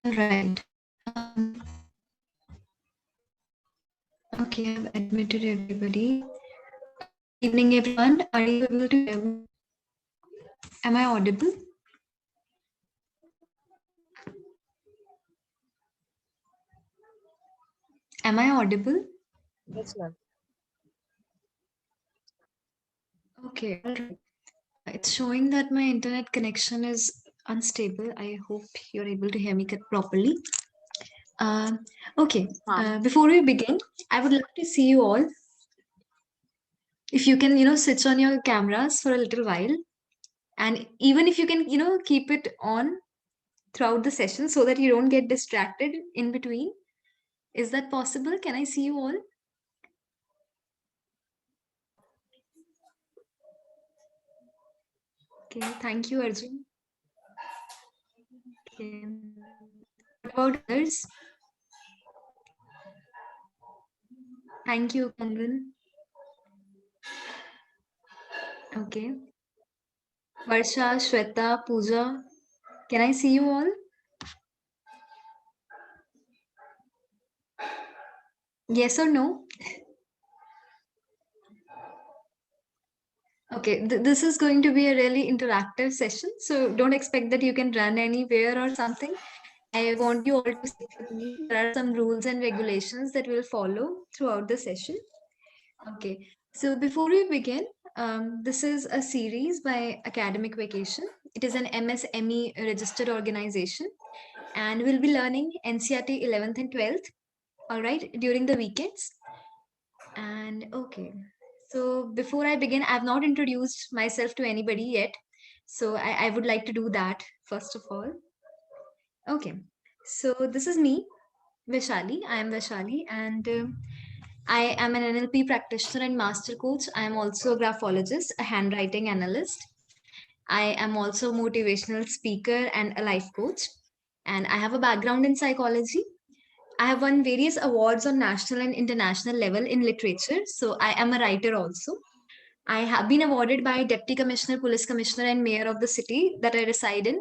Right. Okay, I've admitted everybody. Good evening, everyone. Are you able to hear me? Am I audible? Am I audible? Yes, ma'am. Okay, all right. It's showing that my internet connection is unstable. I hope you're able to hear me properly. Um, okay, Ma'am. before we begin, I would like to see you all. If you can, switch on your cameras for a little while, and even if you can, keep it on throughout the session so that you don't get distracted in between. Is that possible? Can I see you all? Okay, thank you, Arjun. Okay. What about others? Thank you, Kanran. Okay. Varsha, Shweta, Pooja. Can I see you all? Yes or no? Okay, this is going to be a really interactive session, so don't expect that you can run anywhere or something. I want you all to stick with me. There are some rules and regulations that we'll follow throughout the session. Okay, so before we begin, this is a series by Academic Vacation. It is an MSME registered organization, and we'll be learning NCERT 11th and 12th, all right, during the weekends. And okay, so before I begin, I've not introduced myself to anybody yet. So I would like to do that first of all. Okay, so this is me, Vaishali. I am Vaishali, and I am an NLP practitioner and master coach. I am also a graphologist, a handwriting analyst. I am also a motivational speaker and a life coach. And I have a background in psychology. I have won various awards on national and international level in literature. So I am a writer also. I have been awarded by Deputy Commissioner, Police Commissioner, and Mayor of the city that I reside in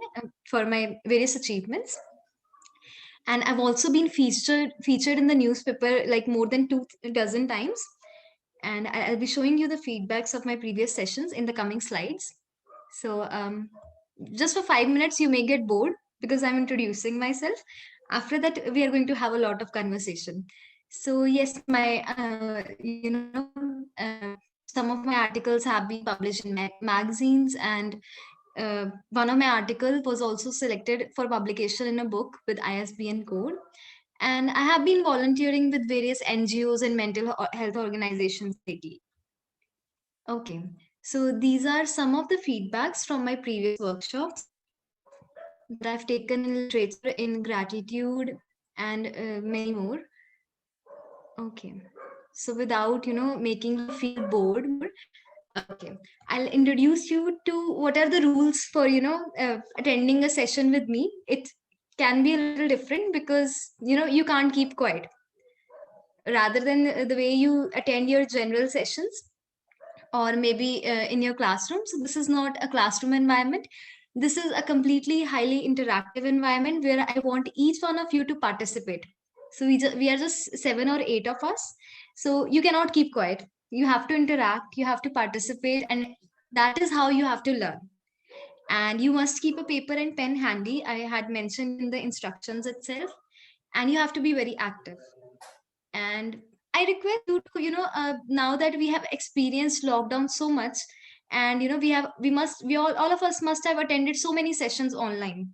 for my various achievements. And I've also been featured in the newspaper like more than 2 dozen times. And I'll be showing you the feedbacks of my previous sessions in the coming slides. So just for 5 minutes, you may get bored because I'm introducing myself. After that, we are going to have a lot of conversation. So yes, my some of my articles have been published in magazines, and one of my article was also selected for publication in a book with ISBN code. And I have been volunteering with various NGOs and mental health organizations lately. Okay, so these are some of the feedbacks from my previous workshops that I've taken in literature, in gratitude, and many more. Okay, so without making you feel bored more, okay, I'll introduce you to what are the rules for attending a session with me. It can be a little different because you can't keep quiet rather than the way you attend your general sessions or maybe in your classroom. So this is not a classroom environment. This is a completely highly interactive environment where I want each one of you to participate. So we are just 7 or 8 of us. So you cannot keep quiet. You have to interact, you have to participate, and that is how you have to learn. And you must keep a paper and pen handy. I had mentioned in the instructions itself. And you have to be very active. And I request you to now that we have experienced lockdown so much, and we all of us must have attended so many sessions online,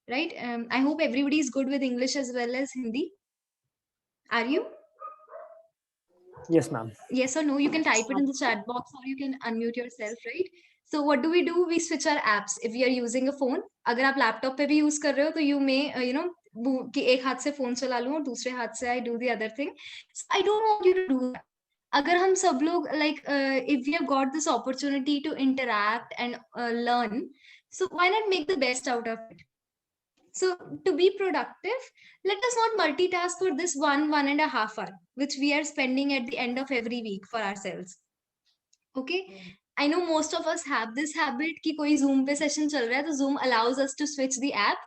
right? I hope everybody is good with English as well as Hindi. Are you? Yes, ma'am. Yes or no? You can type it in the chat box or you can unmute yourself, right? So what do? We switch our apps. If we are using a phone, अगर आप laptop पे भी use कर रहे हो तो you may कि एक हाथ से फोन चला लूं और दूसरे हाथ से I do the other thing. So I don't want you to do that. अगर हम सब लोग like if we have got this opportunity to interact and learn, so why not make the best out of it? So to be productive, let us not multitask for this 1.5 hour, which we are spending at the end of every week for ourselves. Okay. I know most of us have this habit कि कोई Zoom पे session चल रहा है तो Zoom allows us to switch the app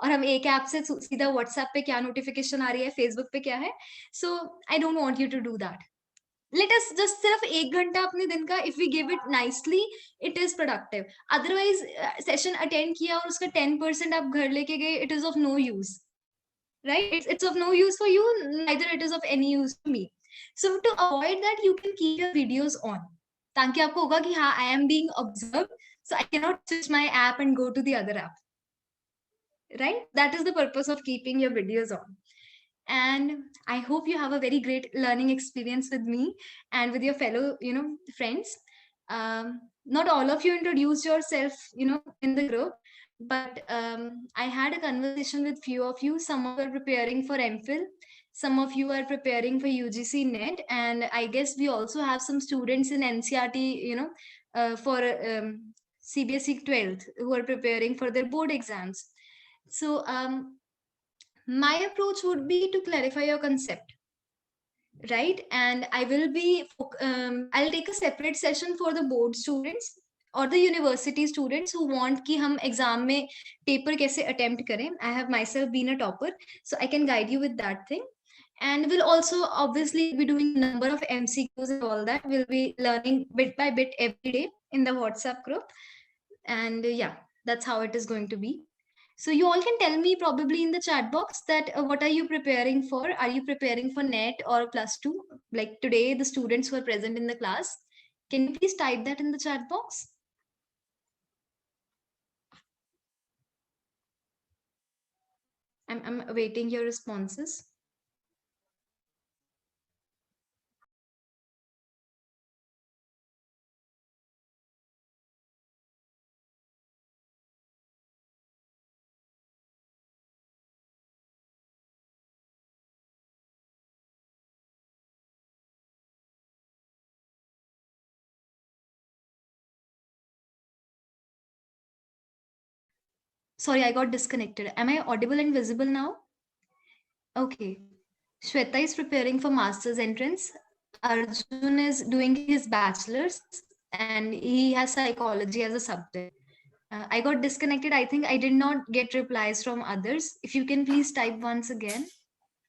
और हम एक ऐप से सीधा व्हाट्सएप पे क्या नोटिफिकेशन आ रही है, फेसबुक पे क्या है. So I don't want you to do that. Let us just सिर्फ 1 घंटा अपने दिन का, if we give it nicely, it is productive. Otherwise session attend किया और उसका 10% आप घर लेके गए, it is of no use, right? It's of no use for you, neither it is of any use to me. So to avoid that, you can keep your videos on, ताकि आपको होगा कि हाँ, I am being observed, so I cannot switch my app and go to the other app, right? That is the purpose of keeping your videos on. And I hope you have a very great learning experience with me and with your fellow, friends. Not all of you introduced yourself, in the group, but I had a conversation with few of you. Some of you are preparing for MPhil, some of you are preparing for UGC NET, and I guess we also have some students in NCRT, for CBSE 12th who are preparing for their board exams. So my approach would be to clarify your concept, right? And I will be I'll take a separate session for the board students or the university students who want ki hum exam mein paper kaise attempt kare. I have myself been a topper, so I can guide you with that thing. And we'll also obviously be doing a number of MCQs and all that. We'll be learning bit by bit every day in the WhatsApp group. And yeah, that's how it is going to be. So you all can tell me probably in the chat box that what are you preparing for? Are you preparing for NET or +2? Like today, the students who are present in the class, can you please type that in the chat box? I'm awaiting your responses. Sorry, I got disconnected. Am I audible and visible now? Okay. Shweta is preparing for master's entrance. Arjun is doing his bachelor's and he has psychology as a subject. I got disconnected. I think I did not get replies from others. If you can please type once again,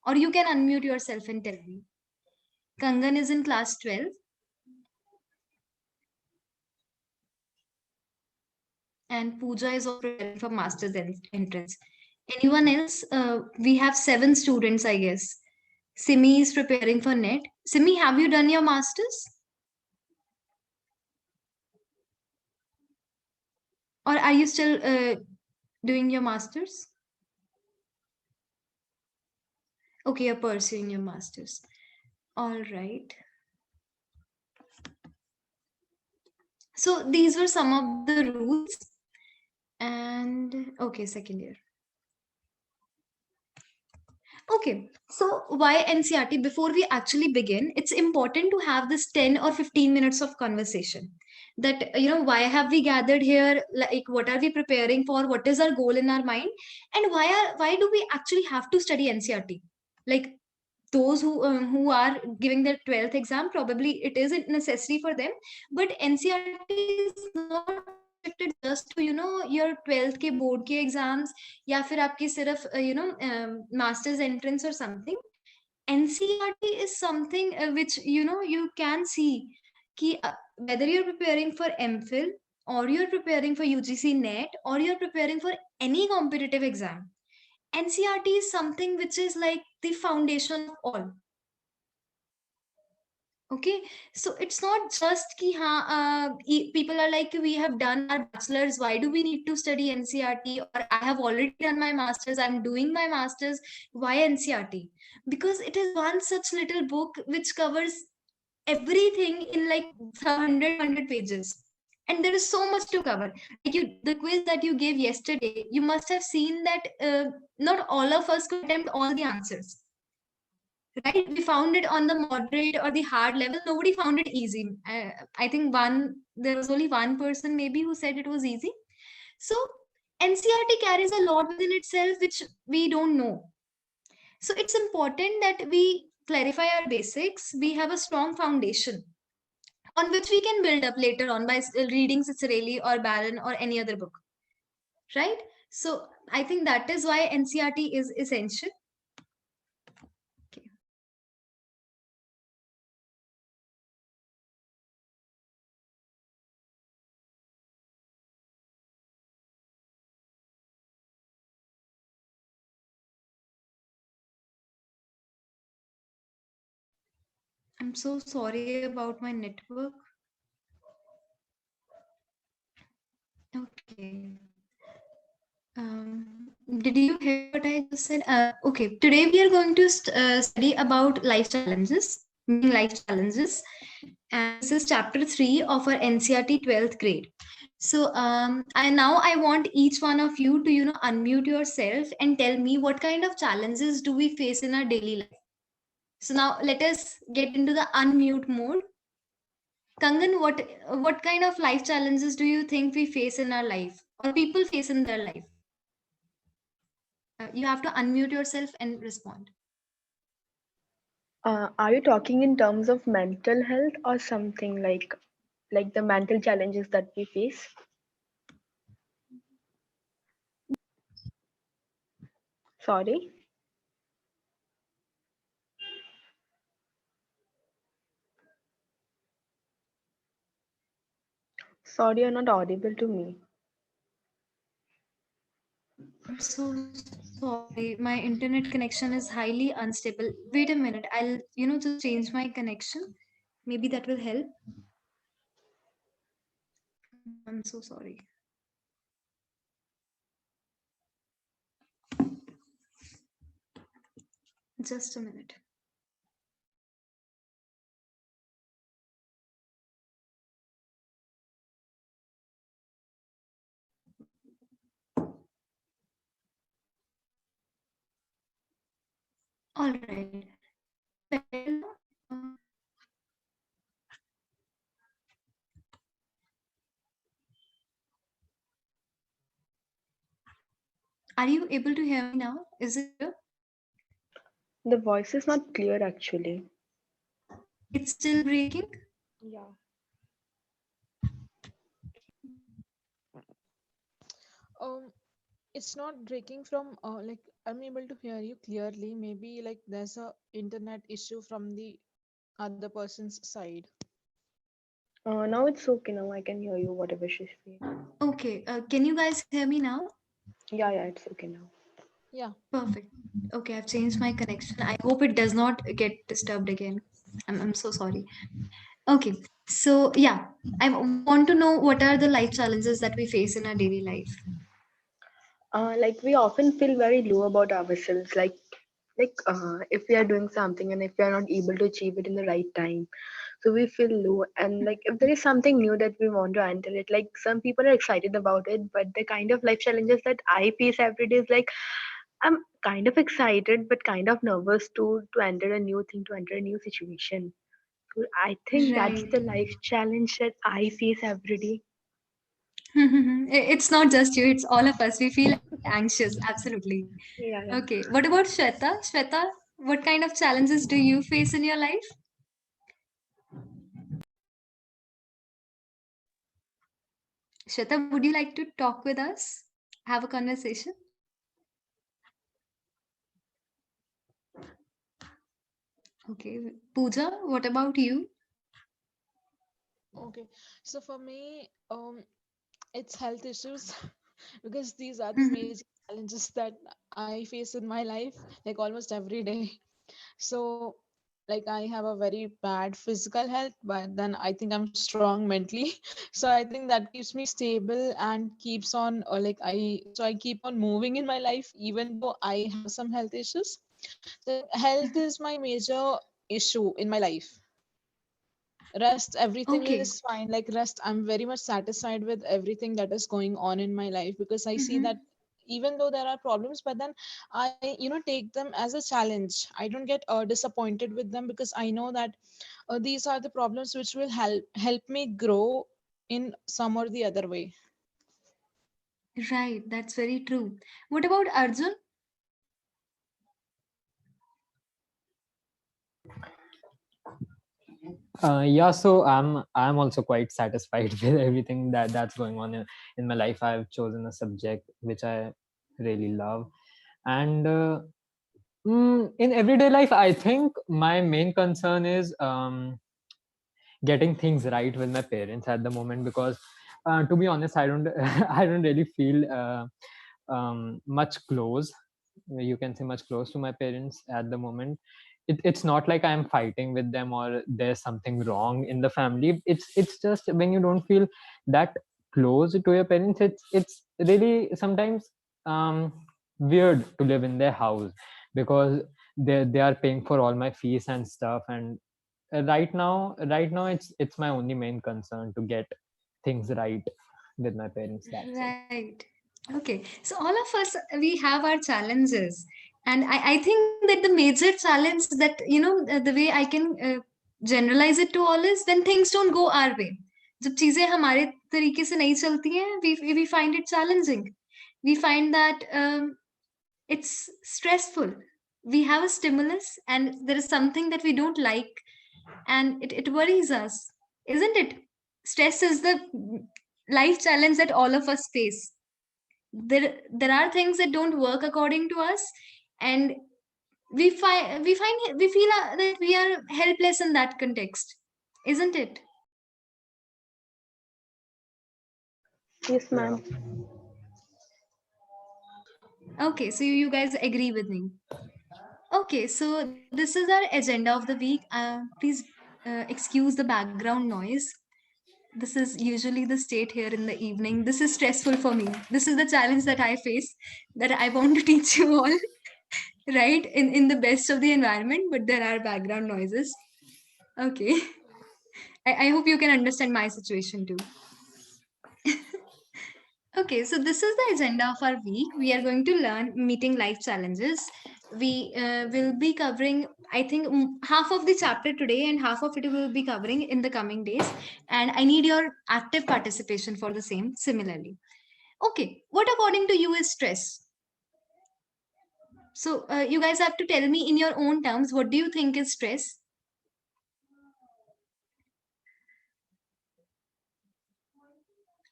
or you can unmute yourself and tell me. Kangan is in class 12. And Pooja is also preparing for master's entrance. Anyone else? We have 7 students, I guess. Simi is preparing for NET. Simi, have you done your master's? Or are you still doing your master's? Okay, you're pursuing your master's. All right. So these were some of the rules. And okay, second year. Okay, so why NCRT? Before we actually begin, it's important to have this 10 or 15 minutes of conversation. That, why have we gathered here? Like, what are we preparing for? What is our goal in our mind? And why do we actually have to study NCRT? Like, those who are giving their 12th exam, probably it isn't necessary for them, but NCRT is not restricted just to your 12th के board के exams या फिर आपकी सिर्फ master's entrance or something. NCRT is something which you can see कि whether you're preparing for MPhil or you're preparing for UGC NET or you're preparing for any competitive exam, NCRT is something which is like the foundation of all. Okay, so it's not just ki people are like, we have done our bachelor's, why do we need to study NCRT? Or I have already done my master's, I'm doing my master's, why NCRT? Because it is one such little book which covers everything in like 100 pages. And there is so much to cover. Like the quiz that you gave yesterday, you must have seen that not all of us could attempt all the answers. Right, we found it on the moderate or the hard level. Nobody found it easy. I think there was only one person maybe who said it was easy. So NCRT carries a lot within itself which we don't know. So it's important that we clarify our basics. We have a strong foundation on which we can build up later on by reading Cicerelli or Baron or any other book, right? So I think that is why NCERT is essential. Okay. I'm so sorry about my network. Okay. Did you hear what I just said? Okay. Today we are going to study about life challenges, meaning life challenges, and this is chapter 3 of our NCERT 12th grade. So, I want each one of you to unmute yourself and tell me what kind of challenges do we face in our daily life. So now let us get into the unmute mode. Kangan, what kind of life challenges do you think we face in our life or people face in their life? You have to unmute yourself and respond. Are you talking in terms of mental health or something like the mental challenges that we face? Sorry. Sorry, you're not audible to me. I'm so sorry. My internet connection is highly unstable. Wait a minute. I'll, just change my connection. Maybe that will help. I'm so sorry. Just a minute. All right. Well, are you able to hear me now? Is it clear? The voice is not clear actually. It's still breaking? Yeah. It's not breaking from like I'm able to hear you clearly. Maybe like there's a internet issue from the other person's side. Now it's okay. Now I can hear you, whatever she's saying. Okay. Can you guys hear me now? Yeah, it's okay now. Yeah. Perfect. Okay, I've changed my connection. I hope it does not get disturbed again. I'm so sorry. Okay. So, yeah, we want to know what are the life challenges that we face in our daily life. Like we often feel very low about ourselves. Like if we are doing something and if we are not able to achieve it in the right time, so we feel low. And like if there is something new that we want to enter it, like some people are excited about it, but the kind of life challenges that I face every day is like I'm kind of excited but kind of nervous to enter a new thing, to enter a new situation. So I think that's Right. the life challenge that I face every day. It's not just you, it's all of us. We feel anxious. Absolutely. Yeah. Okay. What about Shweta? Shweta, what kind of challenges do you face in your life? Shweta, would you like to talk with us? Have a conversation? Okay. Pooja, what about you? Okay. So for me, it's health issues because these are the Mhm. major challenges that I face in my life, like almost every day. So, like I have a very bad physical health, but then I think I'm strong mentally. So I think that keeps me stable and keeps on, or like I keep on moving in my life, even though I have some health issues. So health is my major issue in my life. Rest, everything Okay. is fine. Like rest, I'm very much satisfied with everything that is going on in my life because I see that Mhm. even though there are problems, but then I take them as a challenge. I don't get disappointed with them because I know that these are the problems which will help me grow in some or the other way. Right, that's very true. What about Arjun? Yeah, so I'm also quite satisfied with everything that's going on in my life. I've chosen a subject which I really love. And in everyday life, I think my main concern is getting things right with my parents at the moment, because to be honest, I don't I don't really feel much close, you can say much close to my parents at the moment. It's not like I'm fighting with them or there's something wrong in the family. It's just when you don't feel that close to your parents, it's really sometimes um weird to live in their house, because they are paying for all my fees and stuff. And right now it's my only main concern to get things right with my parents. That's it. Right. Okay. So all of us, we have our challenges. And I think that the major challenge that, the way I can generalize it to all is when things don't go our way. जब चीजें हमारे तरीके से नहीं चलती हैं, we find it challenging. We find that it's stressful. We have a stimulus and there is something that we don't like, and it worries us, isn't it? Stress is the life challenge that all of us face. There are things that don't work according to us, and we feel that we are helpless in that context, isn't it? Yes, Yeah. ma'am. Okay, so you guys agree with me. Okay, so this is our agenda of the week. Please excuse the background noise. This is usually the state here in the evening. This is stressful for me. This is the challenge that I face, that I want to teach you all, right? In the best of the environment, but there are background noises. Okay. I hope you can understand my situation too. Okay, so this is the agenda of our week. We are going to learn meeting life challenges. We will be covering, I think, half of the chapter today, and half of it we will be covering in the coming days. And I need your active participation for the same similarly. Okay, what according to you is stress? So you guys have to tell me in your own terms, what do you think is stress?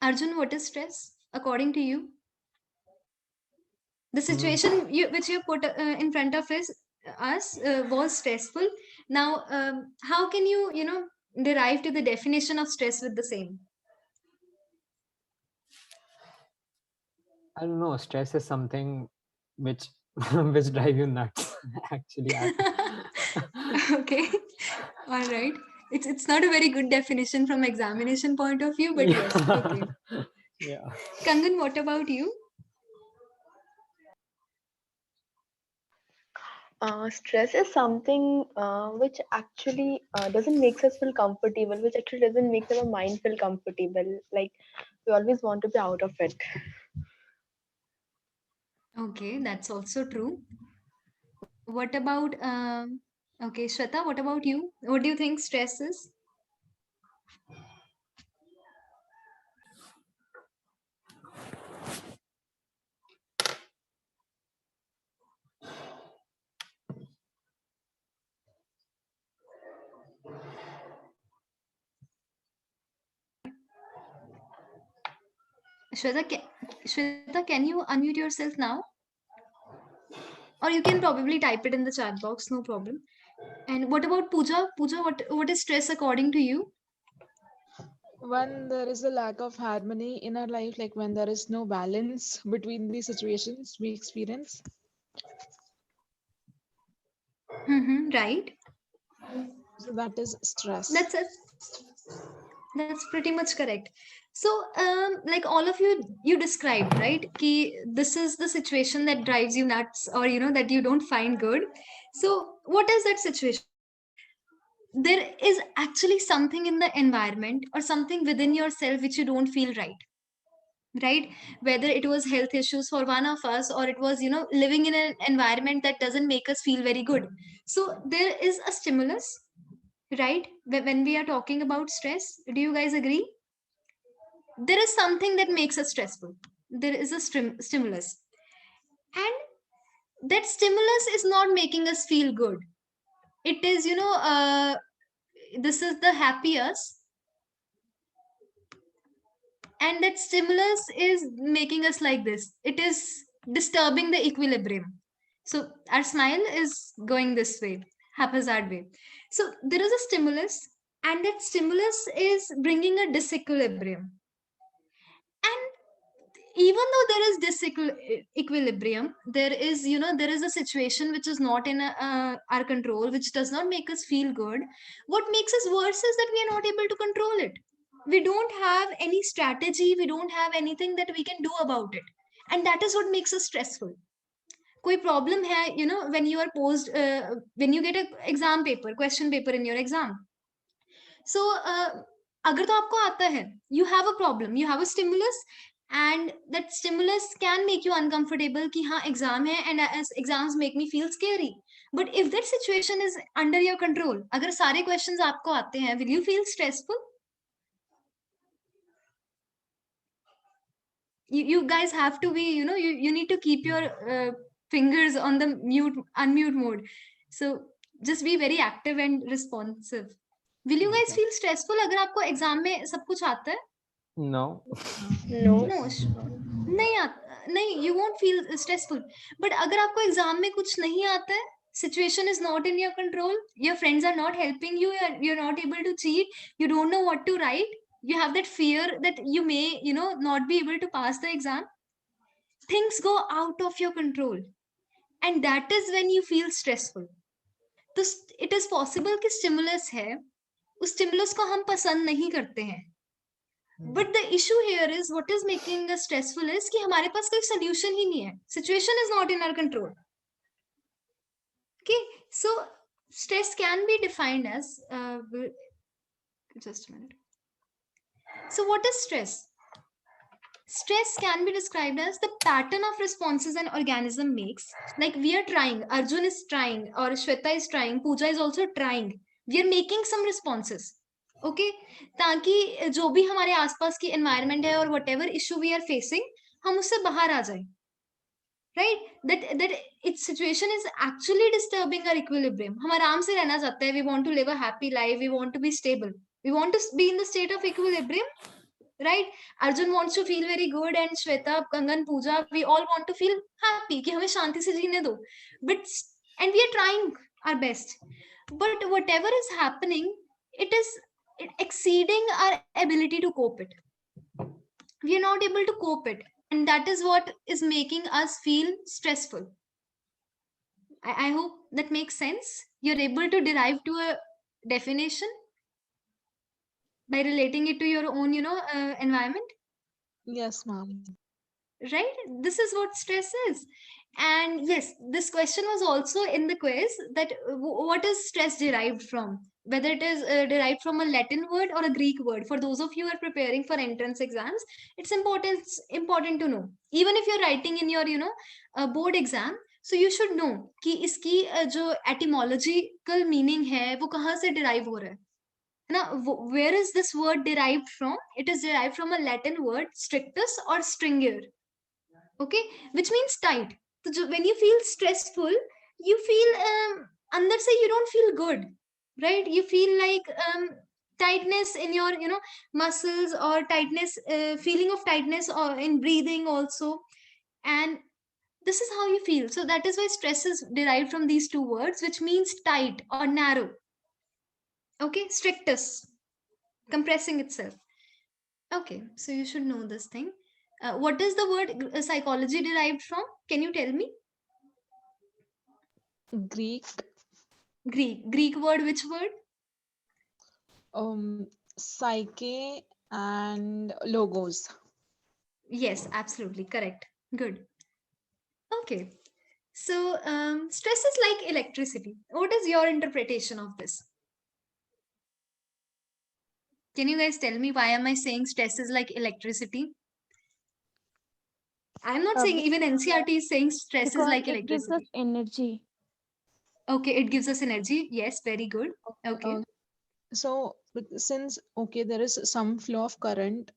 Arjun, what is stress according to you? The Mm, situation which you put in front of us was stressful. Now, how can you derive to the definition of stress with the same? I don't know, stress is something which which drive you nuts actually. Okay, all right. It's not a very good definition from examination point of view, but yes, okay. Yeah. Yeah. Kangan, what about you? Stress is something which actually doesn't make us feel comfortable, which actually doesn't make our mind feel comfortable. Like we always want to be out of it. Okay, that's also true. What about okay, Shweta, what about you? What do you think stress is? Shweta, Shweta, can you unmute yourself now? Or you can probably type it in the chat box, no problem. And what about Pooja? Pooja, what is stress according to you? When there is a lack of harmony in our life, like when there is no balance between the situations we experience. Right. So that is stress. That's it. That's pretty much correct. So, like all of you described, right? Ki this is the situation that drives you nuts, or that you don't find good. So, what is that situation? There is actually something in the environment or something within yourself which you don't feel right, whether it was health issues for one of us, or it was living in an environment that doesn't make us feel very good. So there is a stimulus, right? When we are talking about stress, do you guys agree? There is something that makes us stressful. There is a stimulus, and that stimulus is not making us feel good. It is this is the happiest, and that stimulus is making us like this. It is disturbing the equilibrium. So our smile is going this way, haphazard way. So there is a stimulus, and that stimulus is bringing a disequilibrium. And even though there is disequilibrium, there is, there is a situation which is not in our control, which does not make us feel good. What makes us worse is that we are not able to control it. We don't have any strategy, we don't have anything that we can do about it, and that is what makes us stressful. कोई problem है, when you are posed, when you get a exam paper, question paper in your exam. So अगर तो आपको आता है, you have a problem, you have a stimulus, and that stimulus can make you uncomfortable कि हाँ exam है, and as exams make me feel scary. But if that situation is under your control, अगर सारे questions आपको आते हैं, will you feel stressful? You guys have to be, you need to keep your fingers on the unmute mode. So just be very active and responsive. Will you guys feel stressful अगर आपको exam में सब कुछ आता है? No. No. No, नहीं, you won't feel stressful. But अगर आपको एग्जाम में कुछ नहीं आता है, situation is not in your control, your friends are not helping you, you're not able to cheat, you don't know what to write, you have that fear that you may, not be able to pass the exam, things go out of your control, and that is when you feel stressful. तो it is possible कि stimulus है, उस stimulus को हम पसंद नहीं करते हैं. But the issue here is what is making us stressful is कि हमारे पास कोई solution ही नहीं है. Situation is not in our control. Okay, so stress can be defined as just a minute. So what is stress? Stress can be described as the pattern of responses an organism makes. Like we are trying, Arjun is trying, or Shweta is trying, Pooja is also trying. We are making some responses. Okay, ताकि जो भी हमारे आसपास की environment है और whatever issue we are facing, हम उससे बाहर आ जाएं. Right? That its situation is actually disturbing our equilibrium. हम आराम से रहना चाहते हैं. We want to live a happy life. We want to be stable. We want to be in the state of equilibrium. Right? Arjun wants to feel very good, and Shweta, Kangan, Pooja, we all want to feel happy कि हमें शांति से जीने दो. And we are trying our best. But whatever is happening, it is exceeding our ability to cope it. We are not able to cope it, and that is what is making us feel stressful. I hope that makes sense. You're able to derive to a definition by relating it to your own, environment. Yes, ma'am. Right? This is what stress is. And yes, this question was also in the quiz, that what is stress derived from, whether it is derived from a Latin word or a Greek word. For those of you who are preparing for entrance exams, it's important to know. Even if you're writing in your board exam, so you should know कि इसकी जो etymological meaning है वो कहाँ से derive हो रहा है. Now, where is this word derived from? It is derived from a Latin word strictus or stringier. Okay, which means tight. So when you feel stressful, you feel अंदर से you don't feel good, right? You feel like tightness in your muscles, or tightness, feeling of tightness or in breathing also, and this is how you feel. So that is why stress is derived from these two words, which means tight or narrow. Okay, strictus, compressing itself. Okay, so you should know this thing. What is the word psychology derived from? Can you tell me? Greek. Greek word, which word? Psyche and logos. Yes, absolutely correct. Good. Okay. So stress is like electricity. What is your interpretation of this? Can you guys tell me why am I saying stress is like electricity? I'm not saying, even NCRT is saying stress is Because like it gives us electricity. energy. Okay, it gives us energy. Yes, very good. Okay. So since there is some flow of current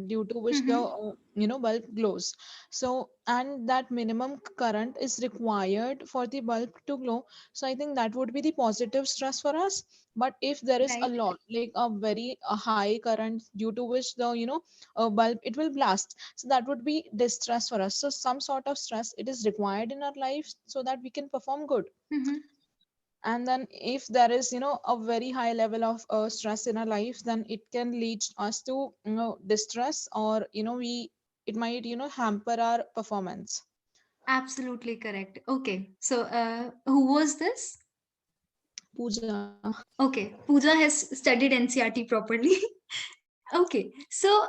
due to which the bulb glows. So, and that minimum current is required for the bulb to glow. So I think that would be the positive stress for us. But if there is a Right. lot, like a high current due to which the bulb, it will blast, so that would be distress for us. So some sort of stress it is required in our life so that we can perform good. Mm-hmm. And then if there is a very high level of stress in our life, then it can lead us to distress, or we it might hamper our performance. Absolutely correct. Okay. So, who was this? Pooja. Okay. Pooja has studied NCRT properly. Okay. So,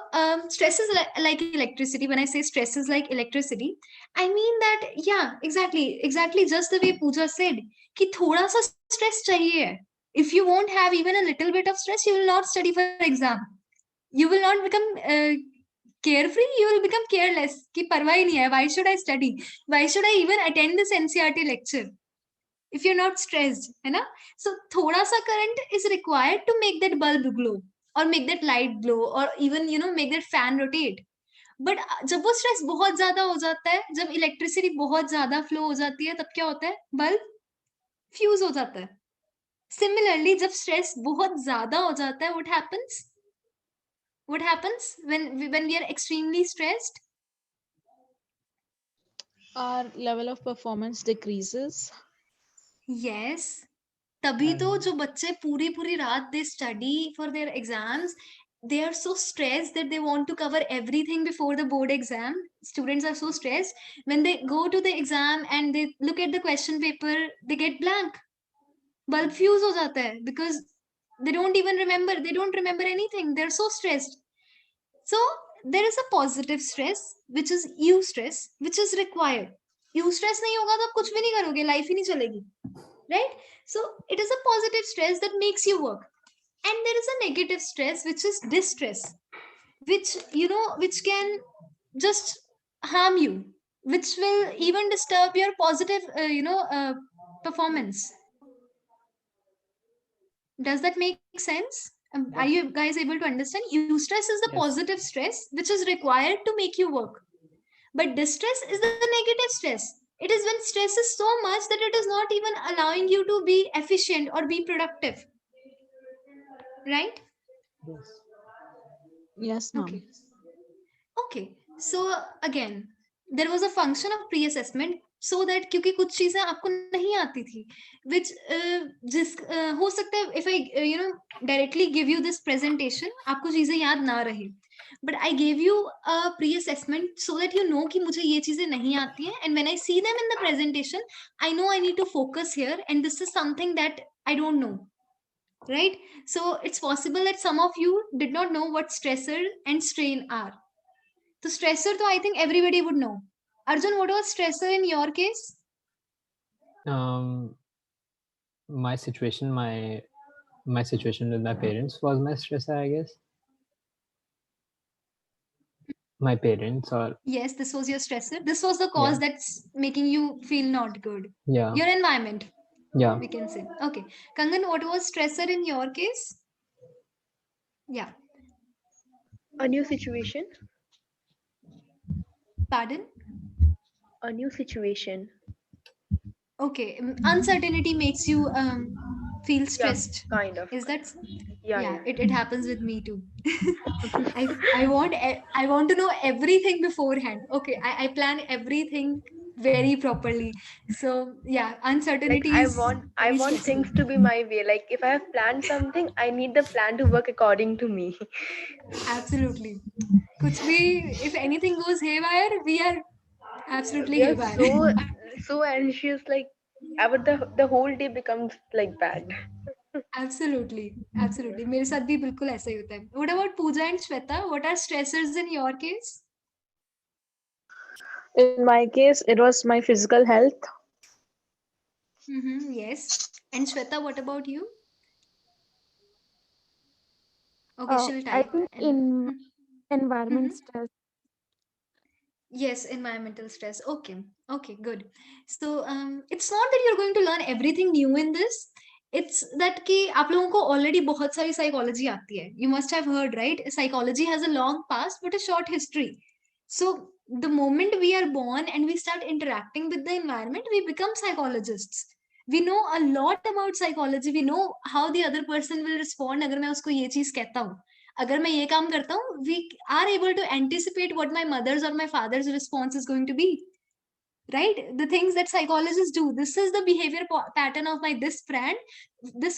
stress is like electricity. When I say stress is like electricity, I mean that, yeah, exactly just the way Pooja said, कि थोड़ा सा stress चाहिए है. If you won't have even a little bit of stress, you will not study for exam. You will not become carefree. You will become careless. कि परवाह ही नहीं है. Why should I study? Why should I even attend this NCRT lecture? If you're not stressed, है ना? So थोड़ा सा current is required to make that bulb glow, or make that light glow, or even make that fan rotate. But जब वो stress बहुत ज्यादा हो जाता है, जब electricity बहुत ज्यादा flow हो जाती है, तब क्या होता है? Bulb fuse हो जाता है. Similarly, जब stress बहुत ज्यादा हो जाता है, what happens? What happens when we are extremely stressed? Our level of performance decreases. Yes. तभी तो And जो बच्चे पूरी पूरी रात they study for their exams, they are so stressed that they want to cover everything before the board exam. Students are so stressed when they go to the exam and they look at the question paper, they get blank. Bulb fuse हो जाता है because they don't remember anything. They're so stressed. So there is a positive stress, which is eustress, which is required. Eustress नहीं होगा तो आप कुछ भी नहीं करोगे, life ही नहीं चलेगी, right? So it is a positive stress that makes you work, and there is a negative stress, which is distress, which can just harm you, which will even disturb your positive performance. Does that make sense? Are yes, you guys able to understand? Eustress is the yes, positive stress which is required to make you work. But distress is the negative stress. It is when stress is so much that it is not even allowing you to be efficient or be productive. Right? yes. Yes, Okay. ma'am. Okay. So again, there was a function of pre-assessment so that क्योंकि कुछ चीजें आपको नहीं आती थी, which हो सकता है if I directly give you this presentation, आपको चीजें याद ना रहे. But I gave you a pre-assessment so that you know कि मुझे ये चीजें नहीं आती हैं, and when I see them in the presentation, I know I need to focus here, and this is something that I don't know. Right? So it's possible that some of you did not know what stressor and strain are. So stressor, though I think everybody would know. Arjun, what was stressor in your case? Um, my situation, my situation with my parents was my stressor, I guess. My parents, or Yes, this was your stressor. This was the yeah, cause that's making you feel not good. yeah, Your environment, yeah. we can say. Okay. Kangan, what was stressor in your case? Yeah. A new situation. Pardon? A new situation. Okay. Uncertainty makes you feel Yeah, stressed. kind of. Is that? Yeah, Yeah, yeah. it happens with me too. I want to know everything beforehand. Okay, I plan everything very properly. So yeah, Like uncertainty I is want I very want stressful. things to be my way. Like if I have planned something, I need the plan to work according to me. Absolutely. कुछ भी, if anything goes haywire, we are absolutely We are haywire. so anxious, like the whole day becomes like bad. Absolutely. मेरे साथ भी बिल्कुल ऐसा ही होता है. What about Pooja and Shweta? What are stressors in your case? In my case, it was my physical health. Mm-hmm, yes. And Shweta, what about you? Okay, she'll I type. think And in environment Mhm. stress. Yes, environmental stress. Okay, good. So it's not that you're going to learn everything new in this. it's that कि आप लोगों को already बहुत सारी psychology आती है. You must have heard, right? Psychology has a long past but a short history. So the moment we are born and we start interacting with the environment, we become psychologists. We know a lot about psychology. We know how the other person will respond अगर मैं उसको ये चीज कहता हूँ. अगर मैं ये काम करता हूँ, we are able to anticipate what my mother's or my father's response is going to be. Right, the things that psychologists do, this is the behavior pattern of my this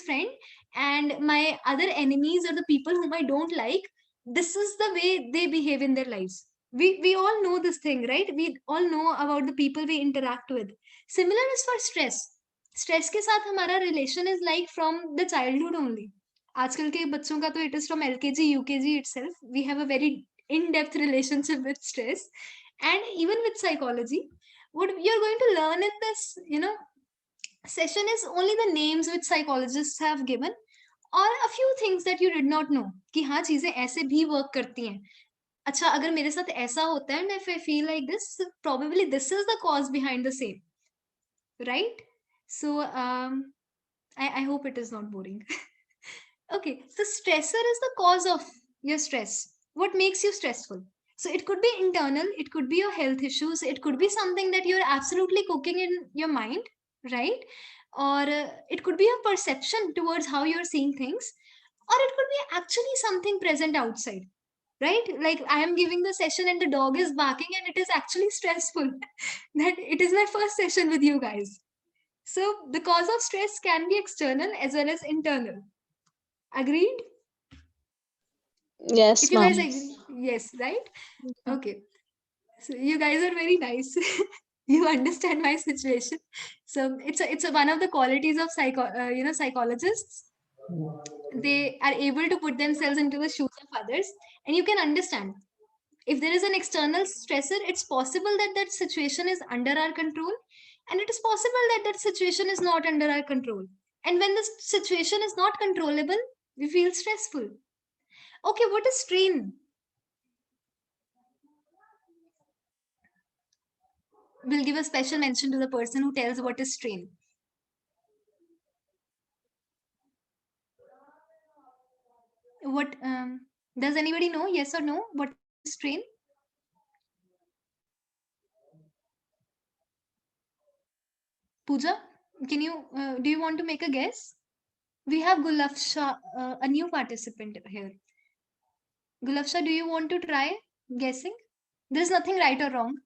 friend and my other enemies or the people whom I don't like. This is the way they behave in their lives. We all know this thing, right? We all know about the people we interact with. Similar is for stress के साथ हमारा relation is like from the childhood only. आजकल के बच्चों का तो it is from LKG UKG itself. We have a very in-depth relationship with stress. And even with psychology, what you're going to learn in this session is only the names which psychologists have given, or a few things that you did not know कि हाँ चीजें ऐसे भी work करती हैं. अच्छा, अगर मेरे साथ ऐसा होता है, and if I feel like this, probably this is the cause behind the same, right? So I hope it is not boring. Okay, so stressor is the cause of your stress. What makes you stressful? So it could be internal, it could be your health issues, it could be something that you're absolutely cooking in your mind, right? Or it could be a perception towards how you're seeing things, or it could be actually something present outside, right? Like I am giving the session and the dog is barking and it is actually stressful. That it is my first session with you guys. So the cause of stress can be external as well as internal. Agreed? Yes, If you guys ma'am. agree, yes, right? Okay. So you guys are very nice. You understand my situation. So it's one of the qualities of psychologists. They are able to put themselves into the shoes of others, and you can understand. If there is an external stressor, it's possible that that situation is under our control, and it is possible that that situation is not under our control. And when the situation is not controllable, we feel stressful. Okay, what is strain? We'll give a special mention to the person who tells what is strain. What does anybody know? Yes or no? What is strain? Pooja, can you do you want to make a guess? We have Gulafsha, a new participant here. Gulafsha, do you want to try guessing? There's nothing right or wrong.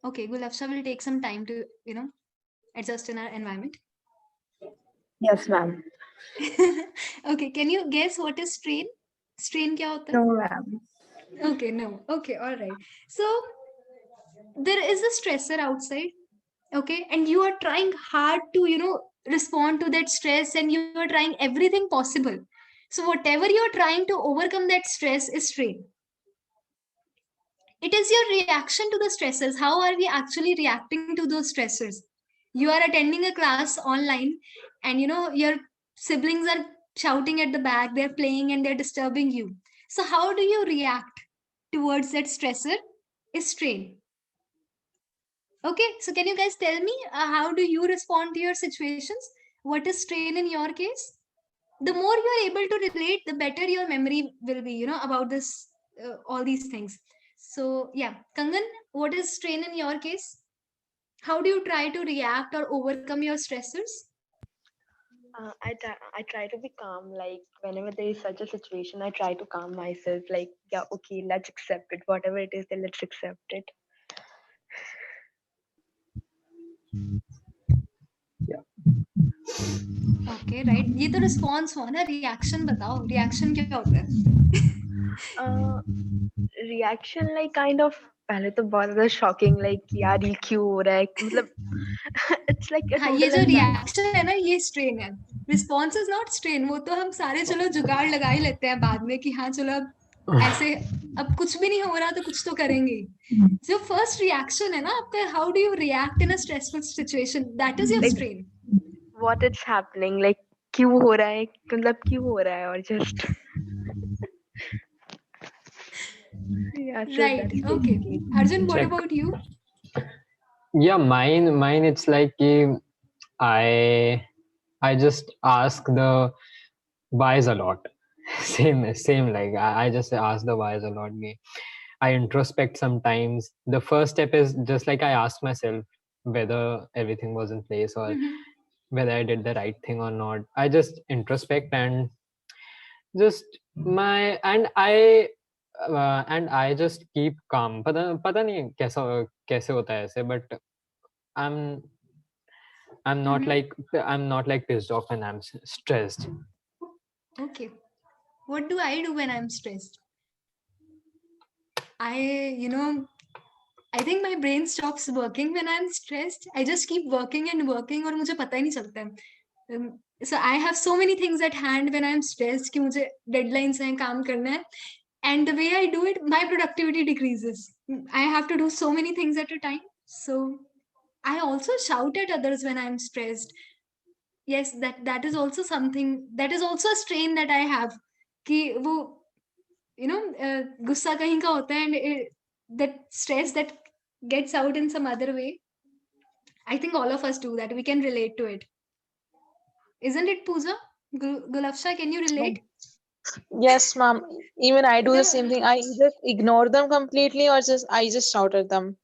Okay, Gulafsha will take some time to, adjust in our environment. Yes, ma'am. Okay, can you guess what is strain? Strain kya hota hai? No, ma'am. Okay, no. Okay, all right. So there is a stressor outside, okay, and you are trying hard to, respond to that stress, and you are trying everything possible. So whatever you are trying to overcome that stress is strain. It is your reaction to the stressors. How are we actually reacting to those stressors? You are attending a class online, and your siblings are shouting at the back, they're playing and they're disturbing you. So how do you react towards that stressor? Is strain. Okay, so can you guys tell me how do you respond to your situations? What is strain in your case? The more you are able to relate, the better your memory will be, about this, all these things. So yeah, Kangan, what is strain in your case? How do you try to react or overcome your stressors? I try to be calm. Like whenever there is such a situation, I try to calm myself. Like, yeah, okay, let's accept it. Whatever it is, then let's accept it. Okay, right. ये तो response हुआ ना, reaction बताओ. Reaction क्या होता है? Reaction like kind of पहले तो बहुत ज़्यादा shocking, like यार ये क्यों हो रहा है, मतलब it's like a हाँ, ये total जो reaction है ना, ये strain है. Response is not strain. वो तो हम सारे चलो जुगाड़ लगा ही लेते हैं बाद में कि हाँ चलो अब ऐसे अब कुछ भी नहीं हो रहा तो कुछ तो करेंगे. जो first reaction है ना आपका, how do you react in a stressful situation? That is your Like, strain. what is happening, like क्यों हो रहा है, मतलब क्यों हो रहा है, और just yeah, so Right. that is Okay. basically Arjun, what Check. about you? Yeah, mine it's like I just ask the whys a lot. Same like I just ask the whys a lot. I introspect sometimes. The first step is just like I ask myself whether everything was in place or Mhm. whether I did the right thing or not. I just introspect and just my and I just keep calm. पता नहीं कैसे होता है ऐसे, but I'm Mhm. I'm not like pissed off when I'm stressed. Okay. What do I do when I'm stressed? I think my brain stops working when I'm stressed. I just keep working and working और मुझे पता ही नहीं चलता है. So I have so many things at hand when I'm stressed कि मुझे deadlines हैं, काम करना है. And the way I do it, my productivity decreases. I have to do so many things at a time. So I also shout at others when I'm stressed. Yes, that is also something, that is also a strain that I have कि वो गुस्सा कहीं का होता है and that stress that gets out in some other way. I think all of us do that. We can relate to it. Isn't it, Pooja? Gulafsha, can you relate? Yes, ma'am. Even I do the Yeah. same thing. I either ignore them completely or I just shout at them.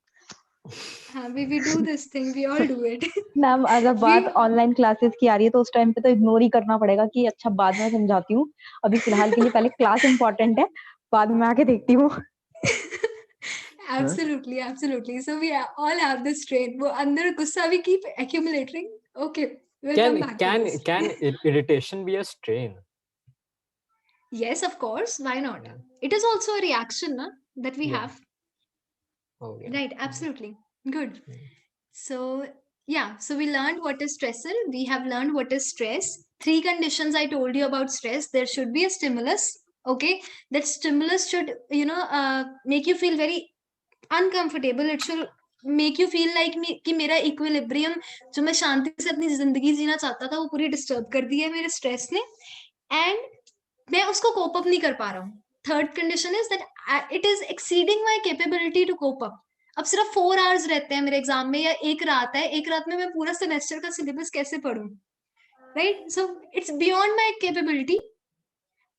हाँ, we do this thing. We all do it. Ma'am अगर बात We online classes की आ रही है तो उस time पे तो इग्नोर ही करना पड़ेगा कि अच्छा बाद में समझाती हूँ, अभी फिलहाल के लिए पहले क्लास इंपॉर्टेंट है, बाद में आके देखती हूँ. absolutely. So we all have this strain. वो अंदर गुस्सा we keep accumulating. Okay, we'll come back to this. Can irritation be a strain? Yes, of course. Why not? Yeah. It is also a reaction na, that we Yeah. have. Okay. Right, absolutely. Good. Mm. So, yeah, so we learned what is stressor. We have learned what is stress. Three conditions I told you about stress. There should be a stimulus. Okay, that stimulus should, make you feel very uncomfortable. It should make you feel like me कि मेरा equilibrium जो मैं शांति से अपनी जिंदगी जीना चाहता था वो पूरी डिस्टर्ब कर दी है मेरे स्ट्रेस ने एंड मैं उसको कोप अप नहीं कर पा रहा हूँ. Third condition is that it is exceeding my capability to cope up. अब सिर्फ 4 आवर्स रहते हैं मेरे एग्जाम में या एक रात है, एक रात में मैं पूरा सेमेस्टर का सिलेबस कैसे पढूं? Right, so it's beyond my capability.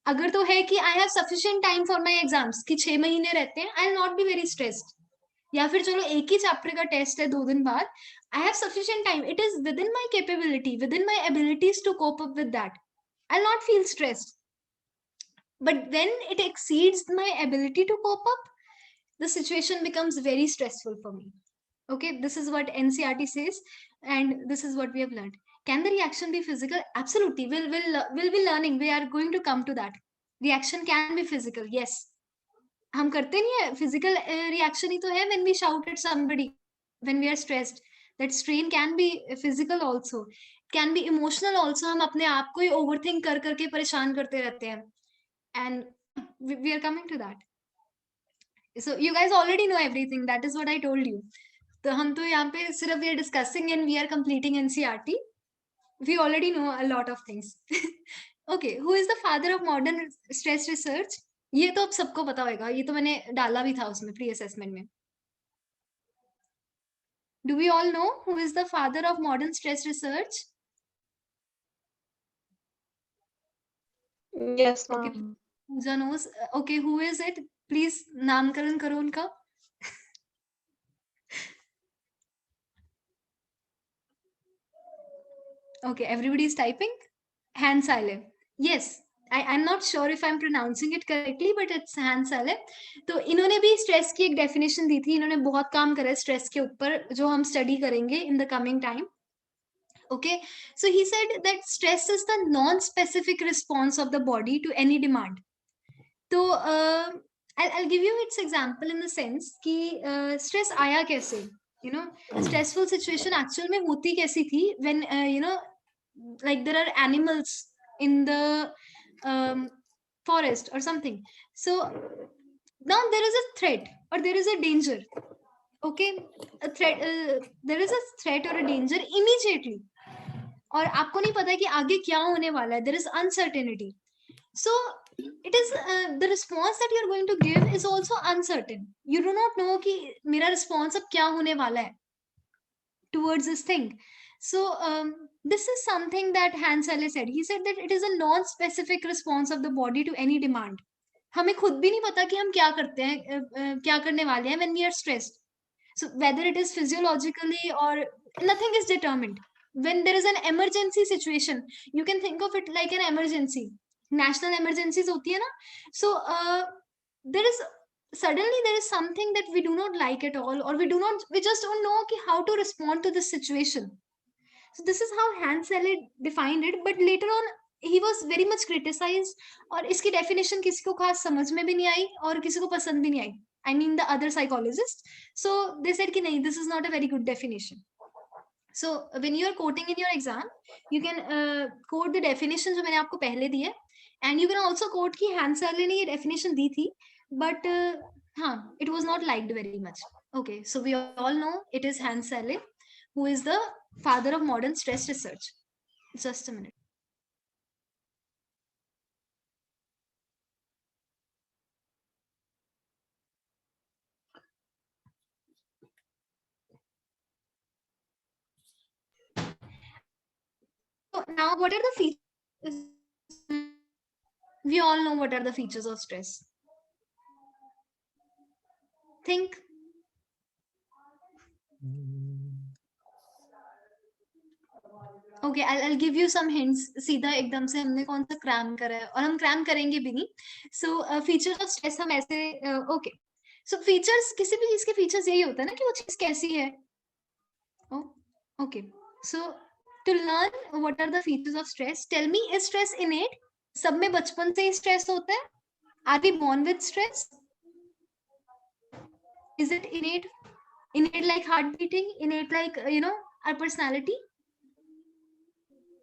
अगर तो है कि I have sufficient time for my exams कि 6 महीने रहते हैं, I will not be very stressed. या फिर चलो एक ही चैप्टर का टेस्ट है 2 दिन बाद, I have sufficient time, it is within my capability, within my abilities to cope up with that, I will not feel stressed. But when it exceeds my ability to cope up, the situation becomes very stressful for me. Okay, this is what NCERT says, and this is what we have learned. Can the reaction be physical? Absolutely. We'll be learning. We are going to come to that. Reaction can be physical. Yes. हम करते नहीं है physical reaction ही तो है when we shout at somebody, when we are stressed. That strain can be physical also. Can be emotional also. हम अपने आप को ही overthink कर करके परेशान करते रहते हैं. And we are coming to that. So you guys already know everything. That is what I told you. तो हम तो यहाँ पे सिर्फ we are discussing and we are completing NCERT. We already know a lot of things. Okay, who is the father of modern stress research? ये तो अब सबको पता होगा, ये तो मैंने डाला भी था उसमें प्री असेसमेंट में. Do we all know who is the father of modern stress research? Yes, Okay, ma'am. Pooja knows. Okay, who is it? Please नामकरण करो उनका. Okay, everybody is typing. Hans Sale. Yes, I'm not sure if I'm pronouncing it correctly, but it's Hans Sale. तो इन्होंने भी stress की एक definition दी थी. इन्होंने बहुत काम करा है स्ट्रेस के ऊपर जो हम स्टडी करेंगे in the coming time. Okay, so he said that stress is the non-specific response of the body to any demand. तो I'll give you its example in the sense कि stress आया कैसे, stressful situation actual में होती कैसी थी when like there are animals in the forest or something. So now there is a threat or there is a danger. Okay, a threat, there is a threat or a danger immediately. और आपको नहीं पता कि आगे क्या होने वाला है. There is uncertainty. So it is the response that you are going to give is also uncertain. You do not know कि मेरा response अब क्या होने वाला है. towards this thing. So this is something that Hans Selye said. He said that it is a non-specific response of the body to any demand. हमें खुद भी नहीं पता कि हम क्या करते हैं, क्या करने वाले हैं when we are stressed. So whether it is physiologically or nothing is determined. When there is an emergency situation, you can think of it like an emergency. National emergencies होती है ना. So there is suddenly there is something that we do not like at all, or we just don't know कि how to respond to this situation. So this is how Hans Selye defined it, but later on he was very much criticized, और इसकी definition किसी को खास समझ में भी नहीं आई और किसी को पसंद भी नहीं आई. I mean the other psychologists. So they said कि नहीं, this is not a very good definition. So when you are quoting in your exam, you can quote the definition जो मैंने आपको पहले दी है, and you can also quote कि Hans Selye ने ये definition दी थी, but हाँ, it was not liked very much. Okay, so we all know it is Hans Selye, who is the father of modern stress research. Just a minute. So now what are the features? We all know what are the features of stress. Think. Okay, I'll give you some hints. सीधा एकदम से हमने कौन सा cram करा है, और हम क्रैम करेंगे भी नहीं. So features of stress हम ऐसे okay. So features, किसी भी चीज के features यही होता है ना कि वो चीज कैसी है. Oh, okay. So to learn what are the features of stress, tell me, is stress innate? सब में बचपन से ही stress होता है? Are we born with stress? Is it innate? Innate like heart beating? Innate like our personality?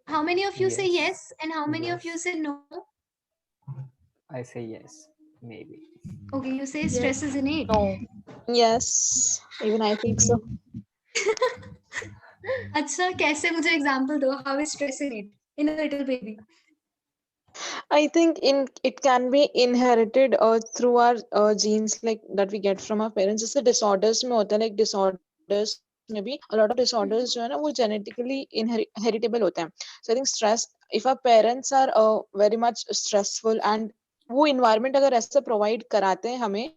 How many of you say yes, and how many of you say no? I say yes, maybe. Okay, you say stress is innate. No. Yes, even I think so. अच्छा, कैसे? मुझे example दो. How is stress innate in a little baby? I think it can be inherited through our genes, like that we get from our parents. जैसे disorders में होता है, like disorders में भी a lot of disorders जो है ना वो genetically inheritable होते हैं. So I think stress, if our parents are very much stressful and वो environment अगर ऐसा provide कराते हैं हमें,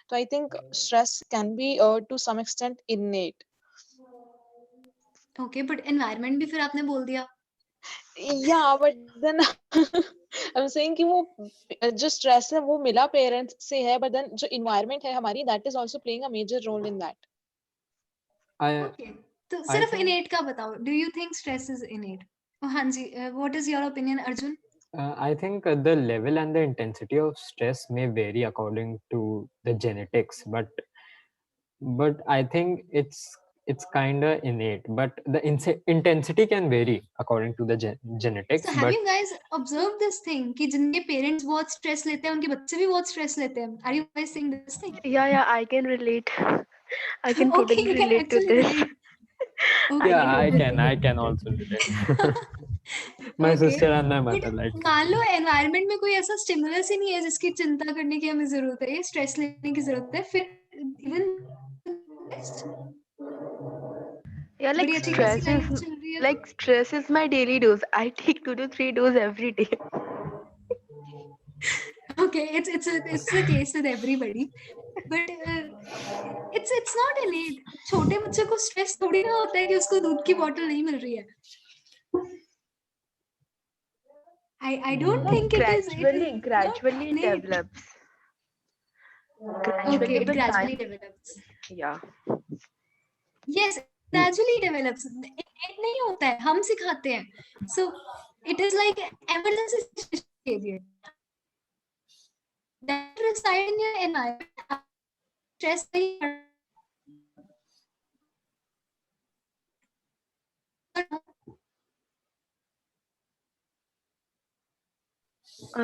तो I think stress can be to some extent innate. Okay, but environment भी फिर आपने बोल दिया. Yeah, but then I'm saying कि वो जो stress है वो मिला parents से है, but then जो environment है हमारी, that is also playing a major role in that. Okay, तो सिर्फ innate का बताओ. Do you think stress is innate? हाँ जी, what is your opinion, Arjun? I think the level and the intensity of stress may vary according to the genetics, but I think it's kind of innate, but the intensity can vary according to the genetics. So have you guys observed this thing कि जिनके parents बहुत stress लेते हैं उनके बच्चे भी बहुत stress लेते हैं? Are you guys seeing this thing? Yeah, I can relate. I can Okay, totally you can relate to actually this. relate. Okay. Yeah, I totally can also relate. My Okay. sister and my mother But like. मान लो environment में कोई ऐसा stimulus ही नहीं है जिसकी चिंता करने की हमें जरूरत है, stress लेने की जरूरत है, फिर even Yeah, like बड़ी अच्छी खासी stress life is चल रही है. like stress is my daily dose. I take 2 to 3 doses every day. Okay, it's the case with everybody, but it's not innate. छोटे बच्चे को stress थोड़ी ना होता है कि उसको दूध की bottle नहीं मिल रही है. I don't think it is Gradually it innate. develops. Okay, it with gradually time. develops. Yeah. Yes, gradually develops. Innate नहीं होता है, हम सिखाते हैं. So it is like emergency situation behavior. That reside in your environment. Stress नहीं.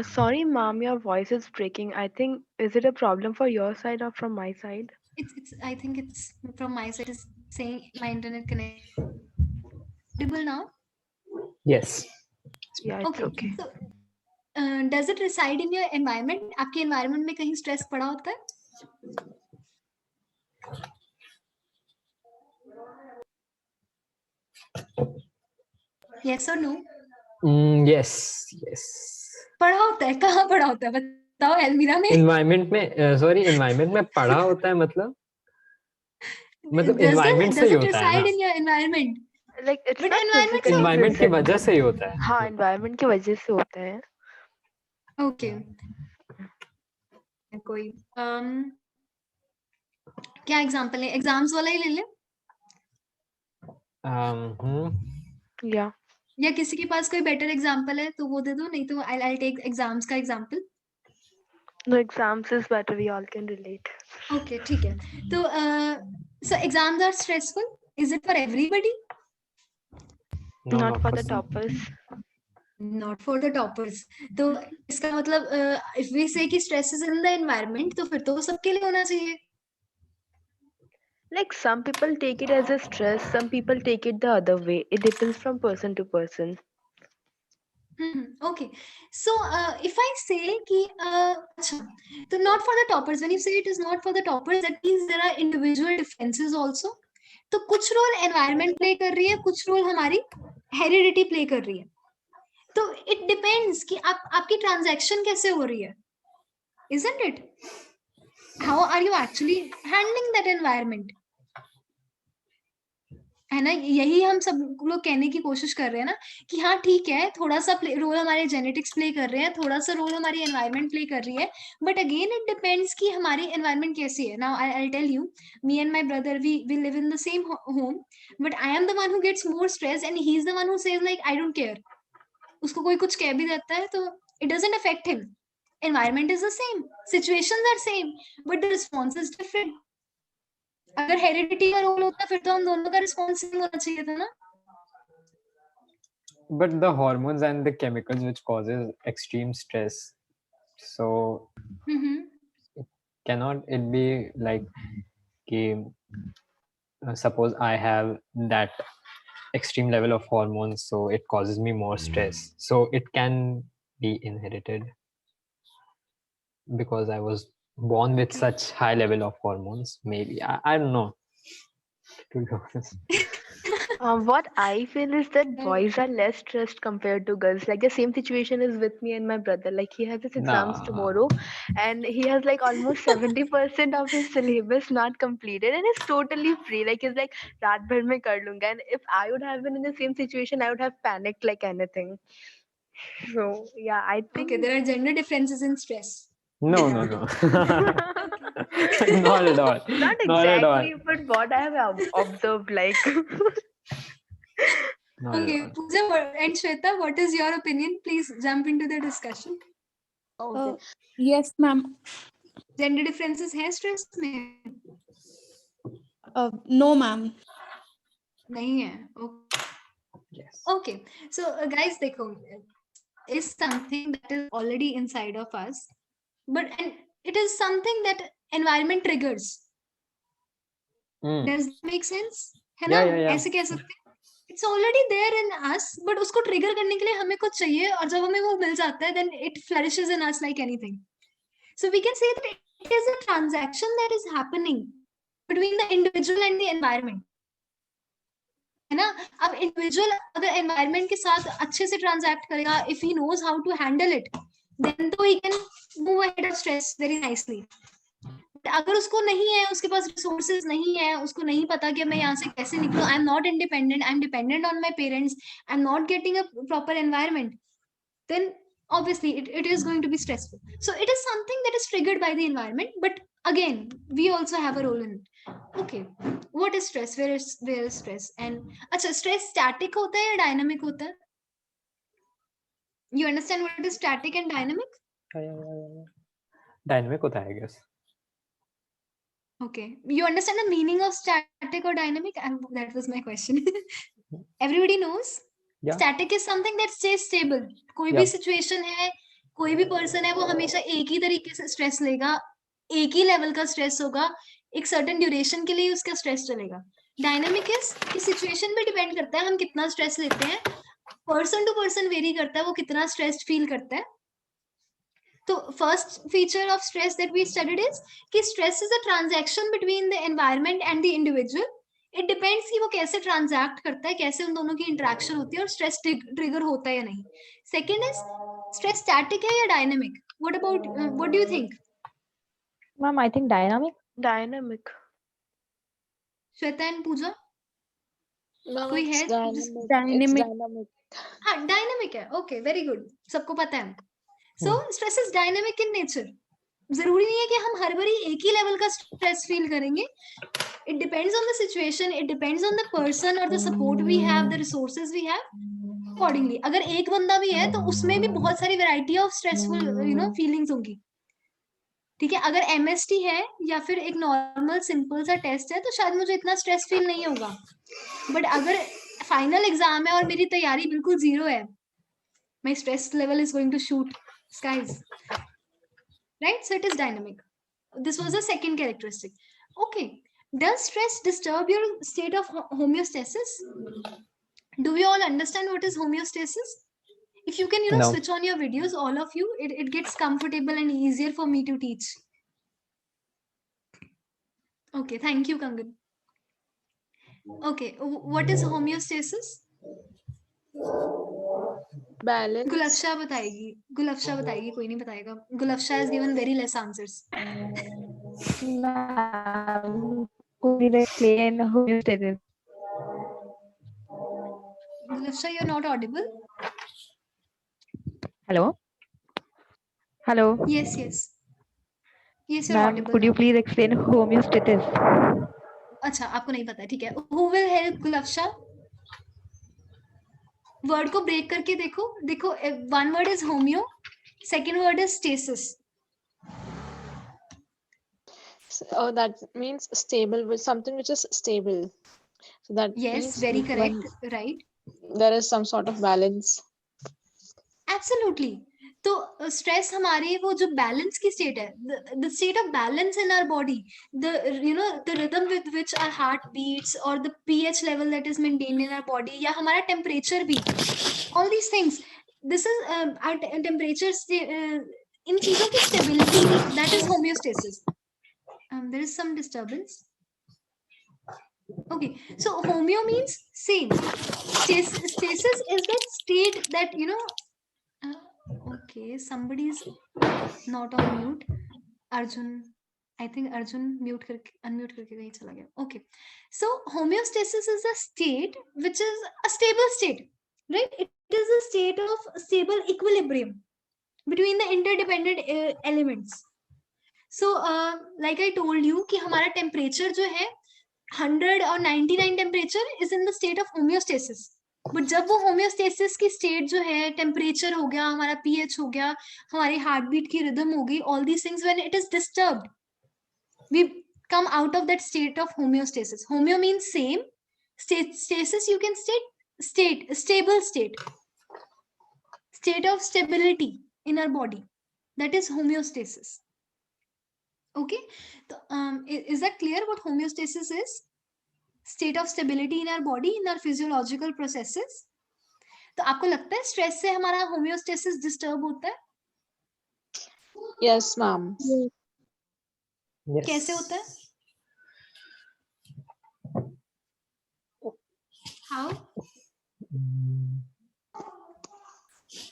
Sorry, ma'am, your voice is breaking. I think, is it a problem for your side or from my side? It's I think it's from my side. Is saying my internet connection audible now? Yes. Yeah, it's okay. So does it reside in your environment? आपके environment में कहीं stress पड़ा होता है? Yes or no? Yes, yes. पढ़ा होता है, कहाँ पढ़ा होता है बताओ, एलमीरा में? Environment में, sorry, environment में पढ़ा होता है मतलब Does environment से ही it होता है reside ना? in your environment? Like it's But not environment से physically Environment की present. वजह से ही होता है. हाँ, environment की वजह से होता है. Okay. कोई क्या एग्जांपल है? एग्जाम्स वाला ही ले ले, Yeah. या किसी के पास कोई बेटर एग्जांपल है तो वो दे दो, नहीं तो I'll take एग्जाम्स का example. No, exams is better. We all can relate. Okay, ठीक है. तो so exams are stressful. Is it for everybody? No, Not for the some. toppers. Not for the toppers. तो इसका मतलब if we say कि stress is in the environment, तो फिर तो वो सबके लिए होना चाहिए. Like some people take it as a stress, some people take it the other way. It depends from person to person. Okay. So if I say कि अच्छा, तो not for the toppers. When you say it is not for the toppers, that means there are individual differences also. तो कुछ role environment play कर रही है, कुछ role हमारी heredity play कर रही है. तो it depends कि आपकी transaction कैसे हो रही है, isn't it? How are you actually handling that environment? है ना, यही हम सब लोग कहने की कोशिश कर रहे हैं ना कि हाँ ठीक है, थोड़ा सा रोल हमारे जेनेटिक्स प्ले कर रहे हैं, थोड़ा सा रोल हमारी एनवायरनमेंट प्ले कर रही है, बट अगेन इट डिपेंड्स कि हमारी एनवायरनमेंट कैसी है. Now I tell you, me and my brother we live in the same home, but I am the one who gets more stress and he is the one who says like I don't care. उसको कोई कुछ कह भी देता है तो it doesn't affect him. Environment is the same, situations are same, but the response is different. अगर heredity का रोल होता फिर तो हम दोनों का रिस्पॉन्स सेम होना चाहिए था ना. But the hormones and the chemicals which causes extreme stress, so cannot it be like suppose I have that extreme level of hormones, so it causes me more stress, so it can be inherited because I was born with such high level of hormones. Maybe I don't know, to be honest. What I feel is that boys are less stressed compared to girls. Like the same situation is with me and my brother. Like he has his exams Nah. tomorrow, and he has like almost 70% of his syllabus not completed, and is totally free. Like he's like raat bhar mein kar lunga. And if I would have been in the same situation, I would have panicked like anything. So yeah, I think. Okay, there are gender differences in stress. No. Not at all. Not Not at all. exactly, but what I have observed, like. Not at Okay, all. Pooja and Shweta, what is your opinion? Please jump into the discussion. Okay. Yes, ma'am. Gender differences है stress में? No, ma'am. नहीं है. Okay. Yes. Okay, so guys, देखो, is something that is already inside of us, but and it is something that environment triggers. Does that make sense? है ना? Yeah. ऐसे कह सकते हैं. It's already there in us, but उसको trigger करने के लिए हमें कुछ चाहिए, और जब हमें वो मिल जाता है, then it flourishes in us like anything. So we can say that it is a transaction that is happening between the individual and the environment. है ना? अब इंडिविजुअल अगर एनवायरनमेंट के साथ अच्छे से ट्रांजैक्ट करेगा, if he knows how to handle it, then तो he can move ahead of stress very nicely. अगर उसको नहीं है, उसके पास रिसोर्सेज नहीं है, उसको नहीं पता कि मैं यहाँ से कैसे निकलूं, I am not independent, I am dependent on my parents, I am not getting a proper environment, then obviously it is going to be stressful. So it is something that is triggered by the environment, but again we also have a role in it. Okay, what is stress? Where is stress? And acha, stress static hota hai ya dynamic hota hai? You understand what is static and dynamic? Dynamic hota hai, I guess. Okay, you understand the meaning of static or dynamic? That was my question. Everybody knows? Yeah. Static is something that stays stable. कोई भी situation है, कोई भी person है, वो हमेशा एक ही तरीके से stress लेगा, एक ही level का stress होगा, एक certain duration के लिए उसका stress चलेगा. Dynamic is कि situation पे depend करता है हम कितना stress लेते हैं, person to person vary करता है वो कितना stressed feel करता है. तो first feature of stress that we studied is कि stress is a transaction between the environment and the individual. It depends कि वो कैसे ट्रांजैक्ट करता है, कैसे उन दोनों की इंटरेक्शन होती है और स्ट्रेस ट्रिगर होता है या नहीं. सेकंड इज स्ट्रेस स्टैटिक है या dynamic. What do you think? Ma'am I think dynamic. Dynamic. Shweta and Puja, Ma'am, कोई it's है? dynamic. It's Dynamic. dynamic. हाँ, डायनामिक है. ओके, वेरी गुड, सबको पता है. So stress is dynamic in nature. जरूरी नहीं है कि हम हर बारी एक ही लेवल का स्ट्रेस फील करेंगे. It depends on the situation, it depends on the person or the support we have, the resources we have. Accordingly, अगर एक बंदा भी है तो उसमें भी बहुत सारी वैरायटी ऑफ स्ट्रेसफुल फीलिंग्स होंगी. ठीक है, अगर MST है या फिर एक नॉर्मल सिंपल सा टेस्ट है तो शायद मुझे इतना स्ट्रेस फील नहीं होगा. बट अगर फाइनल एग्जाम है और मेरी तैयारी बिल्कुल जीरो है, my stress level is going to shoot skies, right? So it is dynamic. This was the second characteristic. Okay, does stress disturb your state of homeostasis? Do we all understand what is homeostasis? If you can, No. switch on your videos, all of you, it gets comfortable and easier for me to teach. Okay, thank you, Kangan. Okay, what is homeostasis? Balance. Gulafsha बताएगी, कोई नहीं बताएगा. Gulafsha has given very less answers. Ma'am, could you explain homeostasis? Gulafsha, you're not audible. Hello. Hello. Yes, you're Ma'am, audible could you now. please explain homeostasis? अच्छा, आपको नहीं पता है, ठीक है. Who will help Gulafsha? Word को break करके देखो. One word is homeo, second word is stasis. Oh, that means stable, with something which is stable. So that Yes, means very when correct, right? there is some sort of balance. Absolutely. तो stress हमारे वो जो balance की state है, the state of balance in our body, the rhythm with which our heart beats और the pH level that is maintained in our body, या हमारा temperature भी, all these things, this is our temperature, इन चीजों की stability, that is homeostasis. There is some disturbance. Okay, so homeo means same. Stasis is that state that okay, somebody's not on mute. Arjun, I think Arjun unmute करके कहीं चला गया. Okay, so homeostasis is a state which is a stable state, right? It is a state of stable equilibrium between the interdependent elements. So like I told you कि हमारा temperature जो है 100 और 99 temperature is in the state of homeostasis. But जब वो homeostasis की state जो है, टेम्परेचर हो गया, हमारा pH हो गया, हमारी हार्ट बीट की रिदम हो गई, all these things, when it is disturbed, we come out of that state of homeostasis. Homeo means same, stasis you can stable state of stability in our body, that is homeostasis. Okay, so, is that clear what homeostasis is? State of stability in our body, in our physiological processes. तो आपको लगता है stress से हमारा homeostasis disturb होता है? Yes, ma'am. Yes. कैसे होता है? How?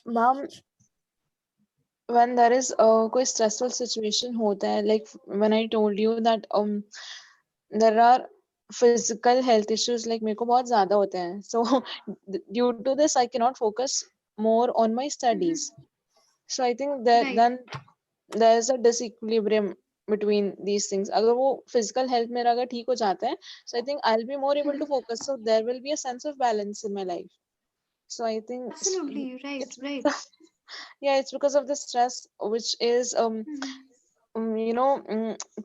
Ma'am, when there is कोई stressful situation होता है, like when I told you that there are physical health issues, like मेरे को बहुत ज़्यादा होते हैं, so due to this I cannot focus more on my studies. So I think that Right. then there is a disequilibrium between these things. अगर वो physical health मेरा अगर ठीक हो जाता है, so I think I'll be more able to focus, so there will be a sense of balance in my life. So I think Absolutely, right, it's right. yeah, it's because of the stress which is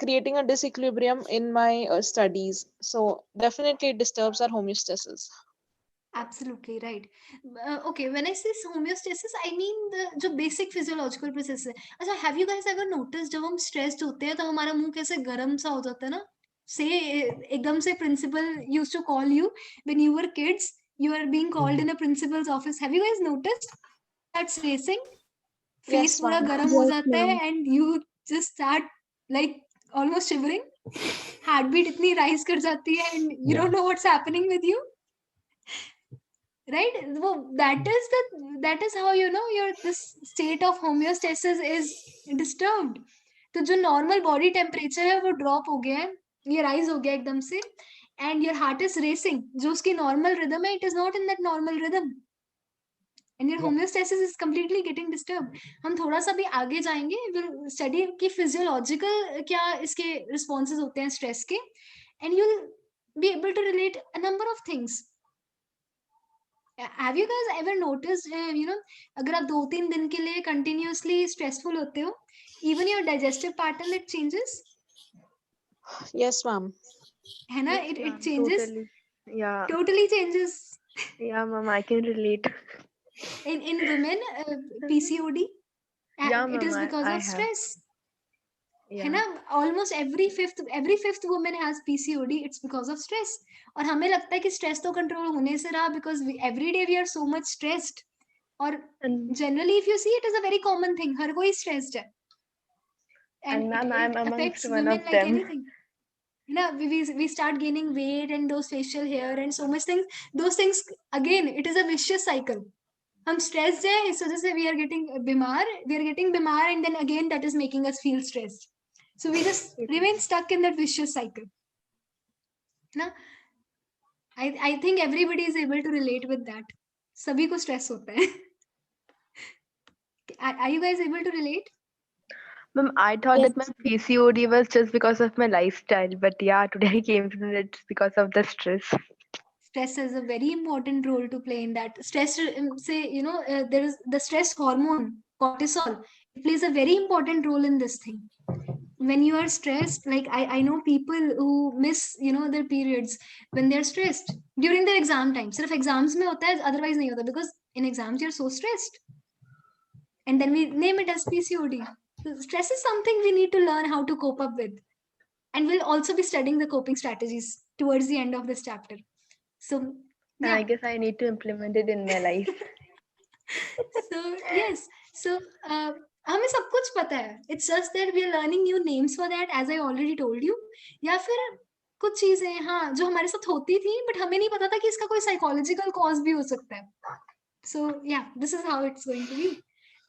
creating a disequilibrium in my studies. So definitely it disturbs our homeostasis. Absolutely right. Okay, when I say homeostasis, I mean the जो basic physiological process है. अच्छा, have you guys ever noticed जब हम stressed होते हैं तो हमारा मुंह कैसे गरम सा हो जाता है ना? Say एकदम से principal used to call you when you were kids. You are being called in a principal's office. Have you guys noticed? That's racing. Face Yes, पूरा ma'am. गरम हो Yes, जाता है ma'am. and you just start like almost shivering. Heart beat इतनी rise कर जाती है and you don't know what's happening with you, right? वो that is how you know your this state of homeostasis is disturbed. तो जो normal body temperature है वो drop हो गया है, ये राइज हो गया एकदम से, and your heart is racing, जो उसकी नॉर्मल रिदम है, it is not in that normal rhythm, and your homeostasis is completely getting disturb. हम थोड़ा सा भी आगे जाएंगे, विल स्टडी की फिजियोलॉजिकल क्या इसके रिस्पॉन्सेज होते हैं स्ट्रेस के, and you will be able to relate a number of things. Have you guys ever noticed, अगर आप 2-3 दिन के लिए continuously stressful होते हो, even your digestive pattern it changes, Yes, ma'am. है ना? Yes, It ma'am, changes, totally. Yeah, totally changes. yeah, ma'am, I can relate. In women, PCOD, Yeah, it ma'am, is because I of have. stress. है Yeah, ना? Almost every fifth woman has PCOD. It's because of stress. और हमें लगता है कि stress तो control होने से रहा, because every day we are so much stressed. और and generally if you see, it is a very common thing. हर कोई stressed है. And ma'am, it I'm amongst affects one women of like them. anything. We start gaining weight and those facial hair and so much things. Those things, again, it is a vicious cycle. हम stressed हैं, इस वजह से we are getting बीमार, and then again that is making us feel stressed. So we just remain stuck in that vicious cycle. ना? I think everybody is able to relate with that. सभी को stress होता है. Are you guys able to relate? Ma'am, I thought Yes. that my PCOD was just because of my lifestyle, but yeah, today I came to know that it's because of the stress. Stress has a very important role to play in that. Stress, say, there is the stress hormone, cortisol. It plays a very important role in this thing. When you are stressed, like I know people who miss, their periods when they're stressed during their exam time. सिर्फ exams में होता है, otherwise नहीं होता, because in exams you're so stressed. And then we name it as PCOD. So stress is something we need to learn how to cope up with. And we'll also be studying the coping strategies towards the end of this chapter. So And I guess I need to implement it in my life. So yes, so हमें सब कुछ पता है. It's just that we are learning new names for that, as I already told you. या फिर कुछ चीजें, हाँ, जो हमारे साथ होती थी, but हमें नहीं पता था कि इसका कोई psychological cause भी हो सकता है. So yeah, this is how it's going to be.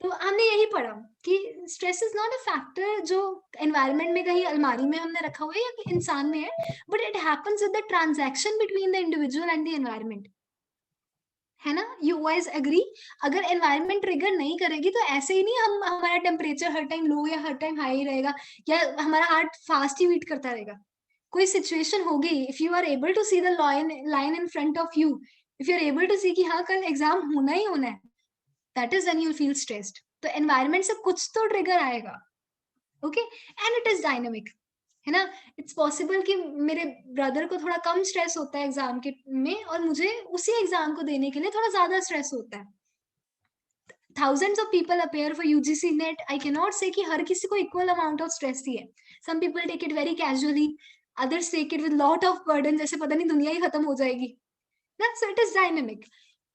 तो हमने यही पढ़ा कि stress is not a factor जो environment में कहीं अलमारी में हमने रखा हुआ है या इंसान में है, but it happens with the transaction between the individual and the environment. है ना? You guys agree? अगर environment trigger नहीं करेगी तो ऐसे ही नहीं हमारा temperature हर time low या हर time high रहेगा, या हमारा heart fast ही beat करता रहेगा. कोई situation होगी, if you are able to see the line in front of you, if you are able to see कि हाँ कल exam होना ही होना है, that is when you feel stressed. तो environment से कुछ तो trigger आएगा. Okay? And it is dynamic. है ना? इट्स पॉसिबल कि मेरे ब्रदर को थोड़ा कम स्ट्रेस होता है एग्जाम के में, और मुझे उसी एग्जाम को देने के लिए थोड़ा ज्यादा स्ट्रेस होता है. Thousands of people appear for UGC NET. I cannot say कि हर किसी को equal amount of stress ही है. Some people take it very casually, others take it with lot of burden, जैसे पता नहीं दुनिया ही खत्म हो जाएगी. So it is dynamic,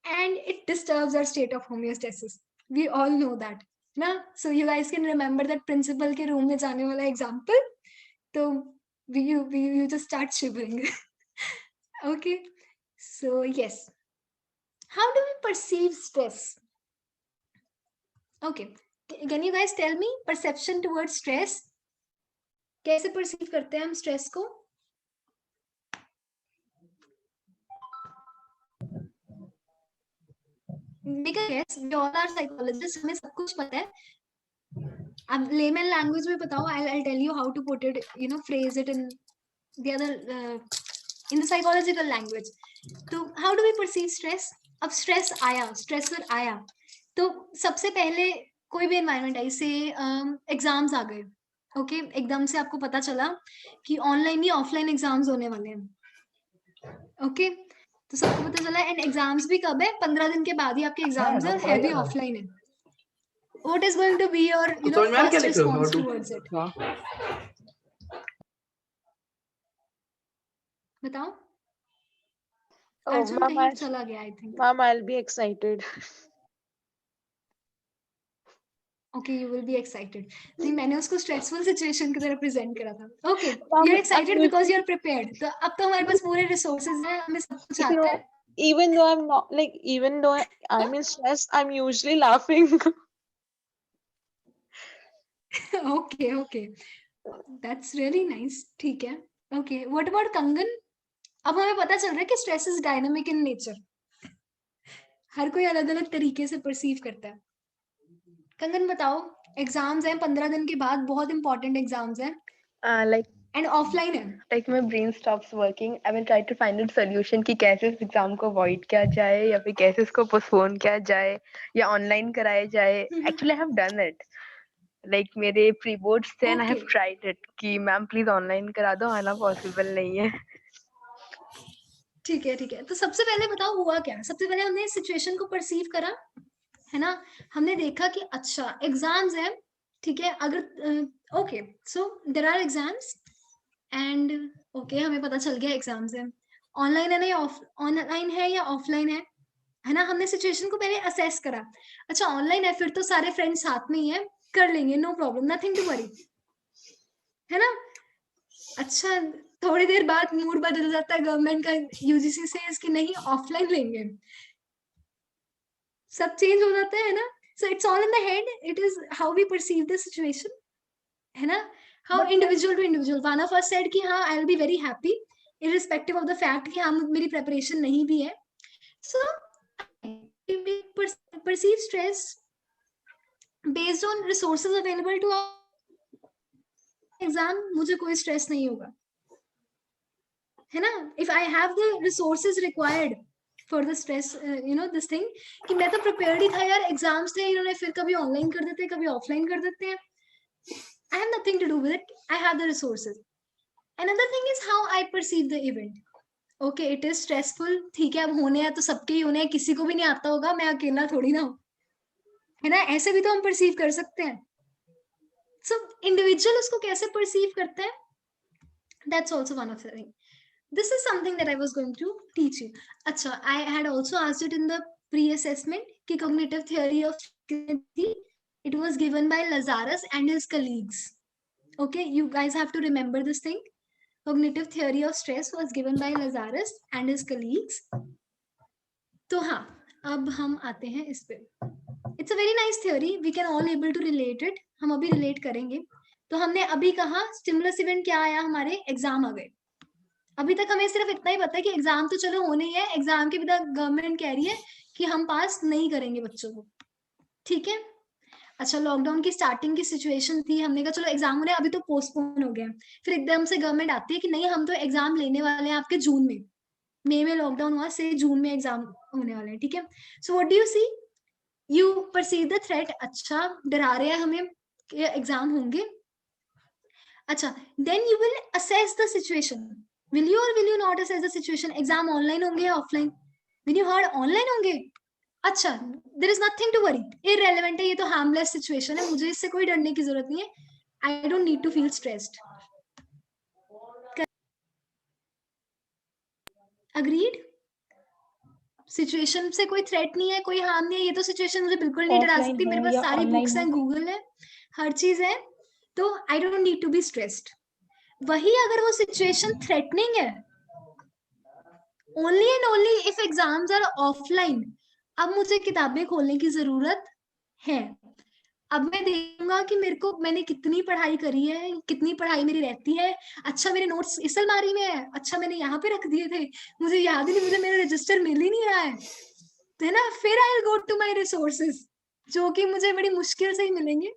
and it disturbs our state of homeostasis. We all know that. ना? So you guys can remember that principal के room में जाने वाला example. So you just start shivering. Okay, so yes, how do we perceive stress? Okay, can you guys tell me perception towards stress? कैसे perceive करते हैं हम stress को? Make a guess. We all are psychologists, हमें सब कुछ पता है. अब layman language में बताओ. I'll tell you how to put it, phrase it in the other in the psychological language. तो how do we perceive stress? अब stress आया, stressor आया, तो सबसे पहले कोई भी environment आई, से exams आ गए. Okay, एकदम से आपको पता चला कि online ही offline exams होने वाले हैं. Okay, तो सबको पता चला, and exams भी कब है? 15 दिन के बाद ही आपके exams है, और है भी offline है. What is going to be your first response towards it? बताओ. Oh, अर्जुन ma'am, कहीं चला गया, I think. ma'am, I'll be excited. Okay, you will be excited. नहीं, मैंने उसको stressful situation की तरह present करा था. Okay, I'm you're excited usually, because you're prepared. तो अब तो हमारे पास पूरे resources हैं, हमें सब कुछ आता है. even though I'm not like, even though I'm in stress, I'm usually laughing. Okay, okay. That's really nice. ठीक है. Okay, what about Kangan? अब हमें पता चल रहा है कि stress is dynamic in nature. हर कोई अलग-अलग तरीके से perceive करता है. कंगन बताओ, एग्जाम्स हैं 15 दिन के बाद, बहुत इंपॉर्टेंट एग्जाम्स हैं like एंड ऑफलाइन है. like my brain stops working. I will try to find a solution कि कैसे इस एग्जाम को अवॉइड किया जाए या फिर कैसे इसको पोस्टपोन किया जाए या ऑनलाइन कराया जाए. Actually, I have done it. Like मेरे प्री बोर्ड्स थे and I have Okay. tried it कि मैम प्लीज ऑनलाइन करा दो, आना पॉसिबल नहीं है. ठीक है, ठीक है. तो सबसे पहले बताओ हुआ क्या. सबसे पहले हमने सिचुएशन को परसीव करा, है ना. हमने देखा कि अच्छा एग्जाम्स हैं, ठीक है. अगर okay, so there are exams and okay, हमें पता चल गया एग्जाम्स हैं. ऑनलाइन है ना या ऑनलाइन है या ऑफलाइन है ना. हमने सिचुएशन को पहले असेस करा. अच्छा ऑनलाइन है, फिर तो सारे फ्रेंड्स साथ में ही है, कर लेंगे, no problem, nothing to worry, है ना. अच्छा थोड़ी देर बाद मूड बदल जाता है गवर्नमेंट का, यूजीसी से इसकी नहीं ऑफलाइन लेंगे, सब चेंज हो जाता है ना. So it's all in the head, it is how we perceive the situation, है ना. How individual to individual. One of us said कि हाँ I will be very happy irrespective of the fact कि हाँ मेरी प्रिपरेशन नहीं भी है. So perceive stress based on resources available to exam. मुझे कोई स्ट्रेस नहीं होगा, है ना. If I have the resources required for the stress, you know this thing कि मैं तो प्रिपेयर्ड ही था यार, एग्जाम्स थे, इन्होंने फिर कभी ऑनलाइन कर देते हैं, कभी ऑफलाइन कर देते हैं. I have nothing to do with it. I have the resources. Another thing is how I perceive the event. Okay, it is stressful. ठीक है, अब होने हैं तो सबके ही होने हैं, किसी को भी नहीं आता होगा, मैं अकेला थोड़ी ना हूँ, है ना. ऐसे भी तो हम परसीव कर सकते हैं. So individual उसको कैसे परसीव करता है, that's also one of the thing. This is something that I was going to teach you. अच्छा, I had also asked it in the pre-assessment कि cognitive theory of it was given by Lazarus and his colleagues. Okay, you guys have to remember this thing. Cognitive theory of stress was given by Lazarus and his colleagues. तो हाँ, अब हम आते हैं इस पे. It's a very nice theory. We can all able to relate it. हम अभी relate करेंगे. तो हमने अभी कहा स्टिमुलस इवेंट क्या आया, हमारे एग्जाम आ गए. अभी तक हमें सिर्फ इतना ही पता है कि एग्जाम तो चलो होने ही है, एग्जाम के बाद गवर्नमेंट कह रही है कि हम पास नहीं करेंगे बच्चों को, ठीक है. अच्छा लॉकडाउन की स्टार्टिंग की सिचुएशन थी, हमने कहा चलो एग्जाम होने, अभी तो पोस्टपोन हो गया. फिर एकदम से गवर्नमेंट आती है कि नहीं हम तो एग्जाम लेने वाले हैं आपके जून में. मई में लॉकडाउन हुआ, से जून में एग्जाम होने वाले हैं, ठीक है. So what do you see, you perceive the threat. अच्छा डरा रहे हैं हमें कि एग्जाम होंगे. अच्छा then you will assess the situation. Will you or will you not assess the situation? Exam online होंगे या offline. When you heard online होंगे, अच्छा there is nothing to worry, irrelevant है, ये तो harmless situation है, मुझे इससे कोई डरने की जरूरत नहीं है. I don't need to feel stressed. Agreed? Situation से कोई थ्रेट नहीं है, कोई हार्म नहीं है, ये तो सिचुएशन मुझे बिल्कुल नहीं डरा सकती. मेरे पास सारी बुक्स हैं, गूगल है, हर चीज है, तो I don't need to be stressed. वही अगर वो सिचुएशन थ्रेटनिंग है, only and only if exams are offline, अब मुझे किताबें खोलने की जरूरत है. अब मैं देखूंगा कि मेरे को मैंने कितनी पढ़ाई करी है, कितनी पढ़ाई मेरी रहती है. अच्छा मेरे नोट्स इस अलमारी में है, अच्छा मैंने यहाँ पे रख दिए थे, मुझे याद ही नहीं, मुझे मेरा रजिस्टर मिल ही नहीं रहा है ना. फिर I will go to my resources, जो कि मुझे बड़ी मुश्किल से ही मिलेंगे,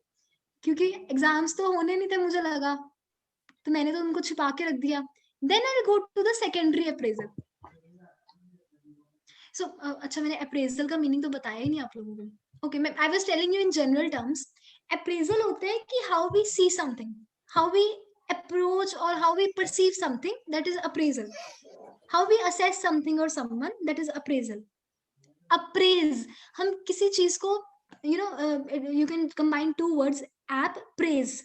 क्योंकि एग्जाम्स तो होने नहीं थे मुझे लगा, तो मैंने तो उनको छिपा के रख दिया. Then I will go to the secondary appraisal. So अच्छा मैंने अप्रेजल का मीनिंग तो बताया ही नहीं आप लोगों को. Okay, I was telling you in general terms. Appraisal होता है कि how we see something, how we approach or how we perceive something, that is appraisal. How we assess something or someone, that is appraisal. Appraise, हम किसी चीज को, you know, you can combine two words, appraise.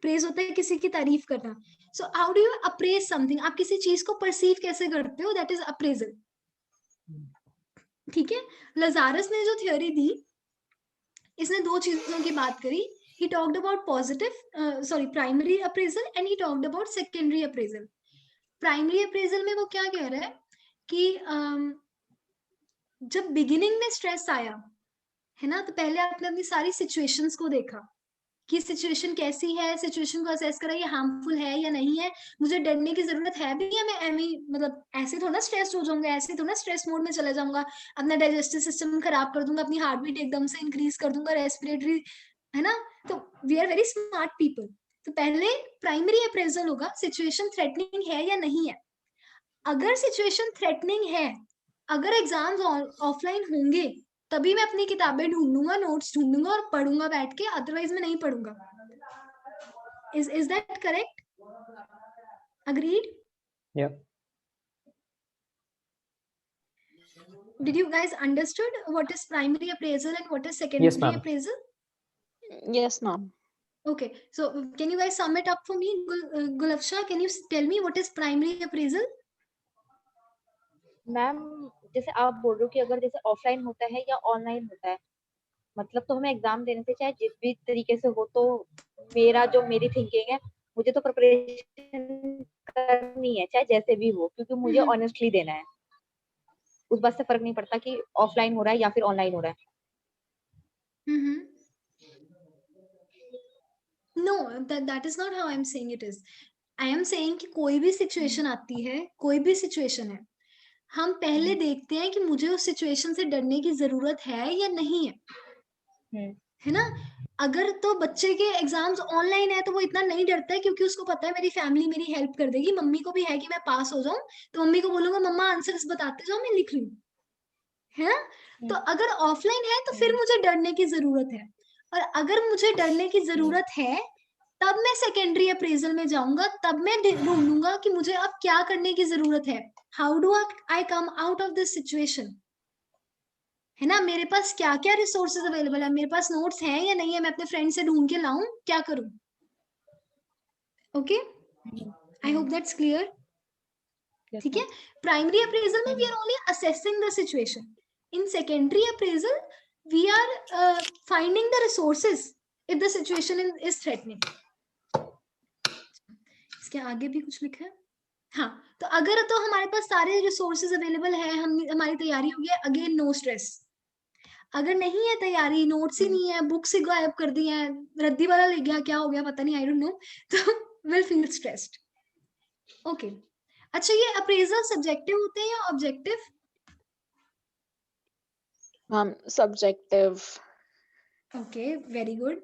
Praise होता है किसी की तारीफ करना. So how do you appraise something? आप किसी चीज को perceive कैसे करते हो, that is appraisal. ठीक है. लजारस ने जो थ्योरी दी इसने दो चीजों की बात करी. He talked about primary appraisal and he talked about secondary appraisal. Primary appraisal में वो क्या कह रहा है कि जब बिगिनिंग में स्ट्रेस आया है ना, तो पहले आपने अपनी सारी सिचुएशंस को देखा कि सिचुएशन कैसी है, सिचुएशन को असेस करा, ये हार्मफुल है या नहीं है, मुझे डरने की जरूरत है भी या मैं मतलब ऐसे थोड़ा स्ट्रेस हो जाऊंगा, ऐसे थोड़ा स्ट्रेस मोड में चला जाऊंगा, अपना डाइजेस्टिव सिस्टम खराब कर दूंगा, अपनी हार्ट बीट एकदम से इंक्रीज कर दूंगा, रेस्पिरेटरी, है ना. तो we are very smart people. तो पहले प्राइमरी अप्रेजल होगा, सिचुएशन थ्रेटनिंग है या नहीं है. अगर सिचुएशन थ्रेटनिंग है, अगर एग्जाम्स ऑफलाइन होंगे, तभी मैं अपनी किताबें ढूंढूंगा, नोट्स ढूंढूंगा और पढ़ूंगा बैठ के, अदरवाइज मैं नहीं पढ़ूंगा. Is that correct? Agreed? Yeah. Did you guys understood what is primary appraisal and what is secondary Yes, ma'am. appraisal? Yes, ma'am. Okay, so can you guys sum it up for me? Gulafsha, can you tell me what is primary appraisal? Ma'am जैसे आप बोल रहे हो कि अगर जैसे offline होता है या ऑनलाइन होता है, मतलब तो हमें एग्जाम देने से चाहे जिस भी तरीके से हो, तो मेरी थिंकिंग है, मुझे तो प्रिपरेशन करनी है चाहे जैसे भी हो, क्योंकि मुझे ऑनेस्टली देना है. उस बात से फर्क नहीं पड़ता कि ऑफलाइन हो रहा है या फिर ऑनलाइन हो रहा है. No, that is not how I'm saying it is. I am saying कि कोई भी सिचुएशन आती है, कोई भी सिचुएशन है, हम पहले देखते हैं कि मुझे उस सिचुएशन से डरने की जरूरत है या नहीं है, है ना. अगर तो बच्चे के एग्जाम्स ऑनलाइन है तो वो इतना नहीं डरता है, क्योंकि उसको पता है मेरी फैमिली मेरी हेल्प कर देगी, मम्मी को भी है कि मैं पास हो जाऊं, तो मम्मी को बोलूंगा मम्मा आंसर्स बताते जाओ, मैं लिख लूं, है ना. तो अगर ऑफलाइन है तो फिर मुझे डरने की जरूरत है, और अगर मुझे डरने की जरूरत है तब मैं सेकेंडरी अप्रेजल में जाऊंगा, तब मैं ढूंढूंगा कि मुझे अब क्या करने की जरूरत है, how do I come out of this situation, है ना. मेरे पास क्या क्या रिसोर्सेज अवेलेबल है, मेरे पास नोट्स हैं या नहीं है, मैं अपने फ्रेंड से ढूंढ के लाऊं, क्या करूं. Okay, I hope that's clear. ठीक है. प्राइमरी अप्रेजल में we are only assessing the situation. In secondary appraisal we are finding the resources if the situation is threatening. इसके आगे भी कुछ लिखा है. हाँ, तो अगर तो हमारे पास सारे रिसोर्सेज अवेलेबल है, हमारी तैयारी हो गई, अगेन नो स्ट्रेस. अगर नहीं है तैयारी, नोट्स ही नहीं है, बुक्स ही गायब कर दी हैं, रद्दी वाला ले गया, क्या हो गया पता नहीं, आई डोंट नो, तो विल फील स्ट्रेस्ड. ओके. अच्छा, ये अप्रेजल सब्जेक्टिव होते हैं या objective? Subjective. Okay, very good.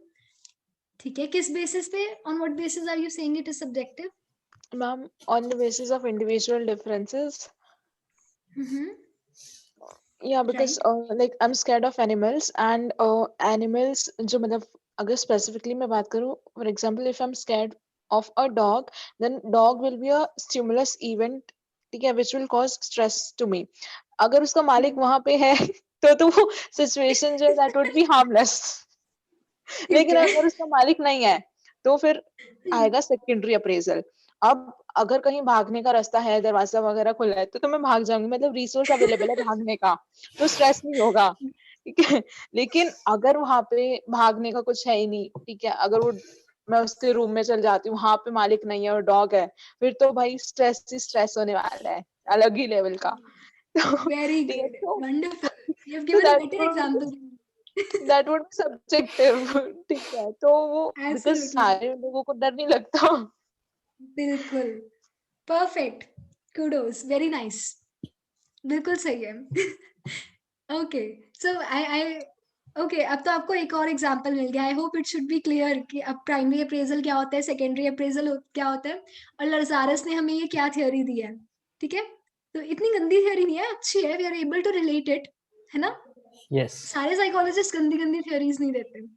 ठीक है, किस बेसिस पे, on what basis are you saying it is subjective? Ma'am, on the basis of individual differences. Yeah, because like I'm scared of animals, and animals जो मतलब अगर specifically मैं बात करूँ, for example if I'm scared of a dog, then dog will be a stimulus event, ठीक है, which will cause stress to me. अगर उसका मालिक वहाँ पे है तो वो situation जो है that would be harmless. लेकिन अगर उसका मालिक नहीं है तो फिर आएगा secondary appraisal. अब अगर कहीं भागने का रास्ता है, दरवाजा वगैरह खुला है, तो मैं भाग जाऊंगी, मतलब रिसोर्स अवेलेबल है भागने का, तो स्ट्रेस नहीं होगा, ठीक है. लेकिन अगर वहां पे भागने का कुछ है ही नहीं, ठीक है, अगर वो मैं उसके रूम में चल जाती हूँ, वहां पे मालिक नहीं है और डॉग है, फिर तो भाई स्ट्रेस ही स्ट्रेस होने वाला है, अलग ही लेवल का. Very good, wonderful, you have given a better example. That would be subjective, ठीक है. तो वो बिकॉज़ सारे लोगों को डर नहीं लगता. बिल्कुल, परफेक्ट, कुडोस, वेरी नाइस, बिल्कुल सही है. ओके, सो आई ओके, अब तो आपको एक और एग्जांपल मिल गया. I hope it should be clear कि अब प्राइमरी अप्रेजल क्या होता है, सेकेंडरी अप्रेजल क्या होता है, और लरजारस ने हमें ये क्या थ्योरी दी है. ठीक है, तो इतनी गंदी थ्योरी नहीं है, अच्छी है, we are able to relate it, है ना. Yes. सारे साइकोलॉजिस्ट गंदी गंदी थ्योरीज नहीं देते.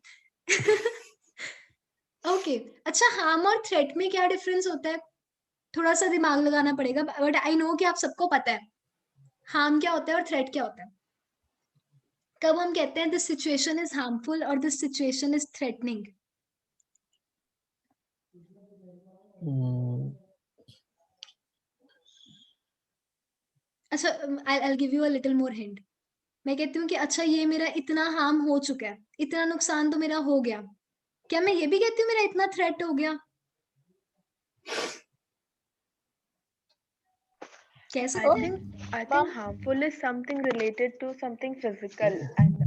ओके, अच्छा, हार्म और थ्रेट में क्या डिफरेंस होता है? थोड़ा सा दिमाग लगाना पड़ेगा, बट आई नो कि आप सबको पता है हार्म क्या होता है और थ्रेट क्या होता है. कब हम कहते हैं दिस सिचुएशन इज हार्मफुल और दिस सिचुएशन इज थ्रेटनिंग? अच्छा, I give you a little more hint. मैं कहती हूँ कि अच्छा, ये मेरा इतना हार्म हो चुका है, इतना नुकसान तो मेरा हो गया, क्या मैं ये भी कहती हूँ मेरा इतना थ्रेट हो गया? कह I सकते हैं? think harmful is something related to something physical, and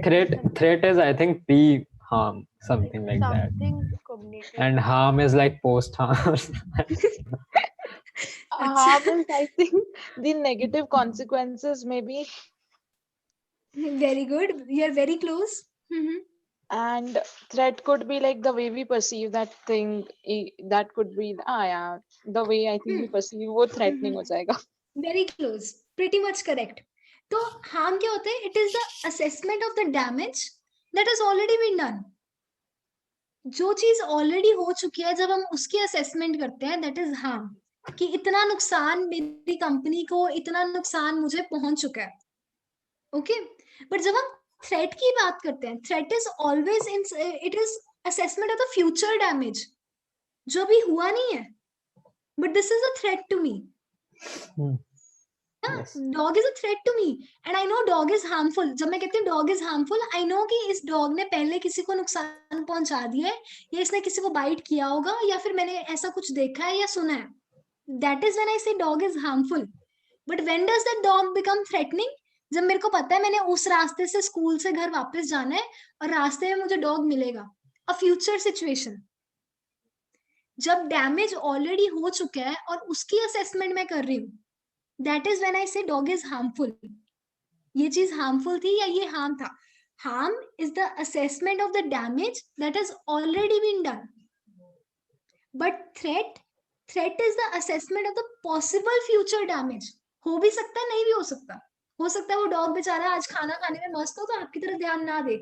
threat is Threat is, I think, pre-harm, something like that. something cognitive. And harm is like post-harm. Harm is, I think, the negative consequences maybe, Very good. You are very close. and threat could be like the way we perceive that thing. That could be yeah, the way I think we perceive वो threatening हो जाएगा. Very close. Pretty much correct. तो harm क्या होता है? It is the assessment of the damage that has already been done. जो चीज already हो चुकी है, जब हम उसकी असेसमेंट करते हैं, दैट इज हार्म. कि इतना नुकसान मेरी कंपनी को, इतना नुकसान मुझे पहुंच चुका है. ओके, बट जब हम थ्रेट की बात करते हैं, threat is always in, it is assessment of the future damage जो अभी हुआ नहीं है, but this is a threat to me. Dog is a threat to me and I know dog is harmful. जब मैं कहती हूँ dog is harmful, I know कि इस डॉग ने पहले किसी को नुकसान पहुंचा दिया है, या इसने किसी को बाइट किया होगा, या फिर मैंने ऐसा कुछ देखा है या सुना है. दैट इज व्हेन आई से dog is harmful. But when does that dog become threatening? जब मेरे को पता है मैंने उस रास्ते से स्कूल से घर वापस जाना है और रास्ते में मुझे डॉग मिलेगा. A future situation. जब डैमेज ऑलरेडी हो चुका है और उसकी असेसमेंट मैं कर रही हूँ, दैट इज व्हेन आई से डॉग इज हार्मफुल. ये चीज हार्मफुल थी या ये हार्म था. Harm is the assessment of the damage that has already been done. But threat is the assessment of the possible future damage. हो भी सकता है, नहीं भी हो सकता. हो सकता है वो डॉग बेचारा आज खाना खाने में मस्त हो तो आपकी तरफ ध्यान ना दे.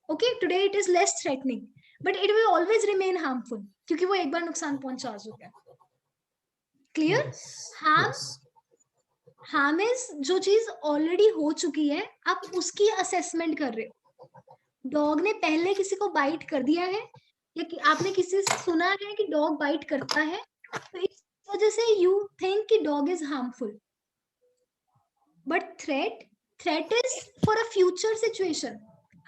Okay, today it is less threatening, but it will always remain harmful क्योंकि वो एक बार नुकसान पहुंचा चुका है. क्लियर? हार्म इज जो चीज ऑलरेडी हो चुकी है, आप उसकी असेसमेंट कर रहे हो. डॉग ने पहले किसी को बाइट कर दिया है, या कि आपने किसी से सुना है कि डॉग बाइट करता है, तो इस वजह से यू थिंक कि dog is harmful. But threat is for a future situation.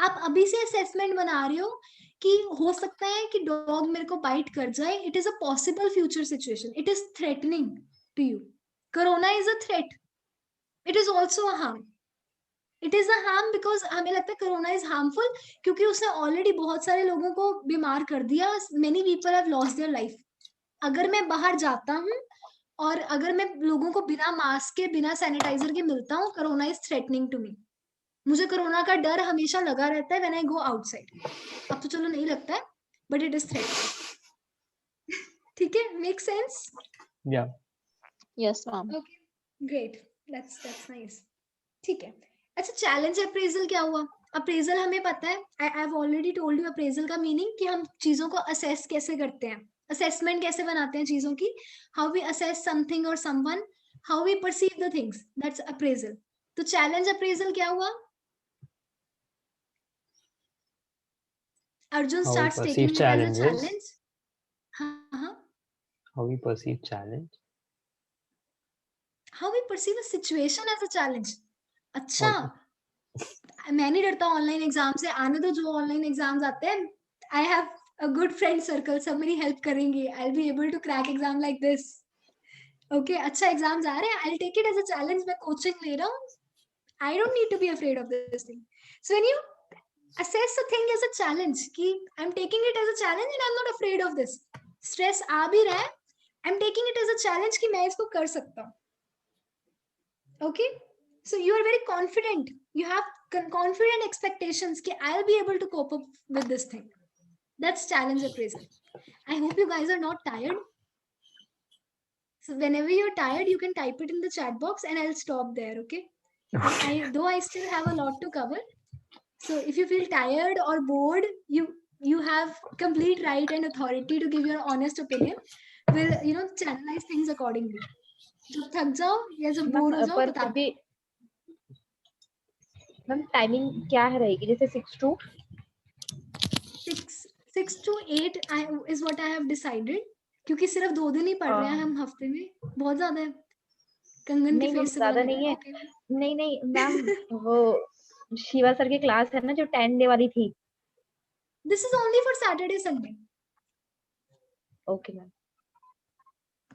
आप अभी से असेसमेंट बना रहे हो कि हो सकता है कि डॉग मेरे को बाइट कर जाए. It is a possible future situation. It is threatening to you. Corona is a threat. It is also a harm. It is a harm because हमें लगता है कोरोना इज हार्मफुल क्योंकि उसने ऑलरेडी बहुत सारे लोगों को बीमार कर दिया. Many people have lost their life. अगर मैं बाहर जाता हूँ और अगर मैं लोगों को बिना मास्क के, बिना सैनिटाइजर के मिलता हूँ, corona is threatening to me. मुझे कोरोना का डर हमेशा लगा रहता है व्हेन आई गो आउटसाइड. अब तो चलो नहीं लगता है, बट इट इज थ्रेट. ठीक है, make sense? Yeah. Yes, ma'am. Okay, great. That's nice. ठीक है. अच्छा, चैलेंज अप्रेजल क्या हुआ? अप्रेजल हमें पता है, I have already told you appraisal का मीनिंग, कि हम चीजों को असेस कैसे करते हैं, असेसमेंट कैसे बनाते हैं चीजों की. हाउ वी असेस समथिंग और someone, how we perceive the things, that's appraisal. तो चैलेंज अप्रेजल क्या हुआ? Arjun How we starts perceive taking it as a challenges. challenge. हाँ. How we perceive challenge. How we perceive a situation as a challenge. अच्छा, Okay. मैं नहीं डरता online exam से. आने दो जो ऑनलाइन एग्जाम्स आते हैं. I have a good friend circle, सब मेरी हेल्प करेंगे. I will be able to crack exam like this. Okay, अच्छा एग्जाम्स आ रहे हैं, I will take it as a challenge. मैं कोचिंग ले रहा हूँ. I don't need to be afraid of this thing. So when you assess the thing as a challenge, कि I'm taking it as a challenge and I'm not afraid of this. Stress आ भी रहा है, I'm taking it as a challenge कि मैं इसको कर सकता हूँ. Okay, so you are very confident. You have confident expectations कि I'll be able to cope up with this thing. That's challenge appraisal. I hope you guys are not tired. So whenever you're tired, you can type it in the chat box and I'll stop there. Okay. Though I still have a lot to cover. So if you feel tired or bored, you have complete right and authority to give your honest opinion. We'll channelize things accordingly. जब थक जाओ या जब bore हो जाओ पर बता फिर भी मैम टाइमिंग क्या है रहेगी? जैसे 6 to 8 is what I have decided. क्योंकि सिर्फ 2 दिन ही पढ़ रहे हैं हम हफ्ते में. बहुत ज्यादा है. कंगन के नहीं मैम, फेस से ज्यादा बोला नहीं है. okay. नहीं मैम, वो शिवा सर की क्लास है ना जो 10 डे वाली थी. This is only for Saturday Sunday. Okay ma'am.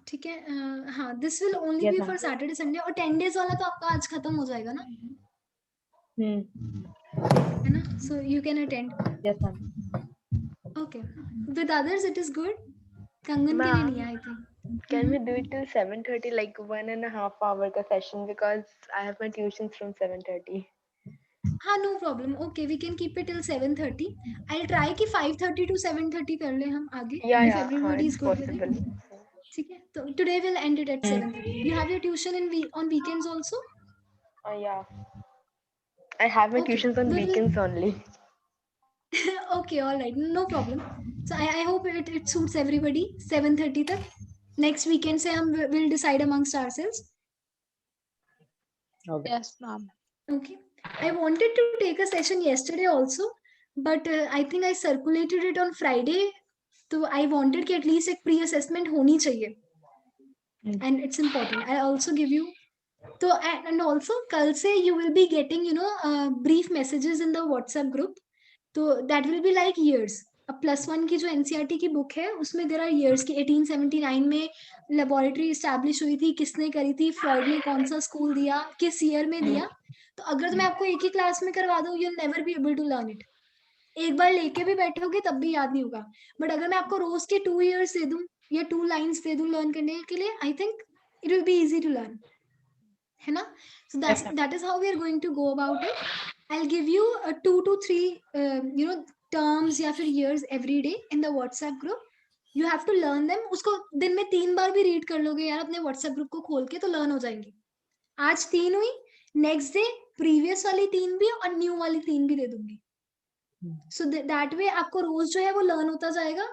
ठीक है. हाँ, this will only Yes, be ma'am. For Saturday Sunday. और 10 डेज वाला तो आपका आज खत्म हो जाएगा ना, है ना? So you can attend. Yes, ma'am. Okay. With others it is good. कंगन के लिए नहीं I think. Can we do it till 7:30, like 1.5 hour का session, because I have my tuitions from 7:30. हाँ, no problem. Okay, we can keep it till 7:30. I try कि 5:30 to 7:30 कर ले हम आगे, Yeah, इफ हाँ, everybody is it's good with possible. It. ठीक है, तो today will end it at 7:30. You have your tuition in on weekends also? Yeah, I have my Okay, tuitions on we will. weekends only. Okay, all right, no problem. So I hope it suits everybody. 7:30 तक. Next weekend से हम will decide amongst ourselves. Okay. Yes, ma'am. Okay. I wanted to take a session yesterday also, but I think I circulated it on Friday. So I wanted कि at least एक pre-assessment होनी चाहिए. And it's important. I also give you. So and also कल से you will be getting brief messages in the WhatsApp group. तो that will be like years. अब +1 की जो NCERT की बुक है उसमें there are years की 1879 में लेबोरेटरी इस्टेब्लिश हुई थी, किसने करी थी, फ्रॉइड ने कौन सा स्कूल दिया, किस ईयर में दिया. तो अगर मैं आपको एक ही क्लास में करवा दूं, you'll never be able to learn it. एक बार लेके भी बैठोगे तब भी याद नहीं होगा. बट अगर मैं आपको रोज के 2 years दे दूं या 2 lines दे दूं लर्न करने के लिए, I think it will be easy to learn, है ना? So that is how we are going to go about it. I'll give you 2 to 3 terms या फिर years every day in the WhatsApp group. You have to learn them. उसको दिन में 3 बार भी read कर लोगे यार अपने WhatsApp ग्रुप को खोल के, तो लर्न हो जाएंगी. आज 3 हुई, नेक्स्ट डे प्रीवियस वाली 3 भी और न्यू वाली 3 भी दे दूंगी. सो दैट वे आपको रोज जो है वो लर्न होता जाएगा.